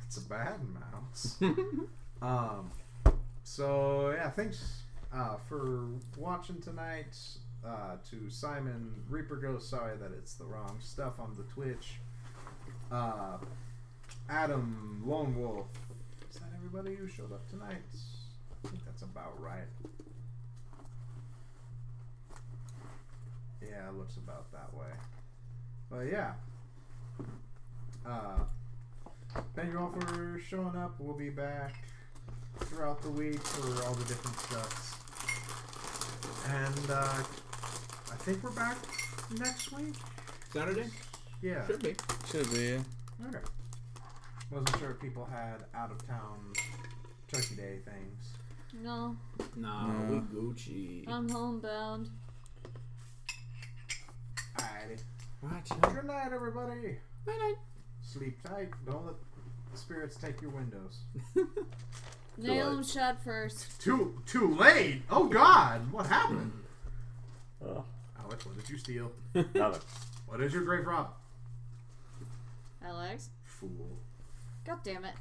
It's a bad mouse. So yeah, thanks for watching tonight. To Simon Reaper Ghost, sorry that it's the wrong stuff on the Twitch. Adam Lone Wolf. Is that everybody who showed up tonight? I think that's about right. Yeah, it looks about that way. But yeah. Thank you all for showing up. We'll be back throughout the week for all the different stuffs. And I think we're back next week. Saturday? Yeah. Should be. Should be. Yeah. Okay. Wasn't sure if people had out of town Turkey Day things. No, No, we Gucci. I'm homebound. Alrighty. Right, Good night, everybody. Night night. Sleep tight. Don't let the spirits take your windows. Nail him shut first. Too late. Oh God, what happened? Alex, what did you steal? Nothing. What is your grave rob? Alex? Fool. God damn it.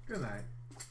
Good night.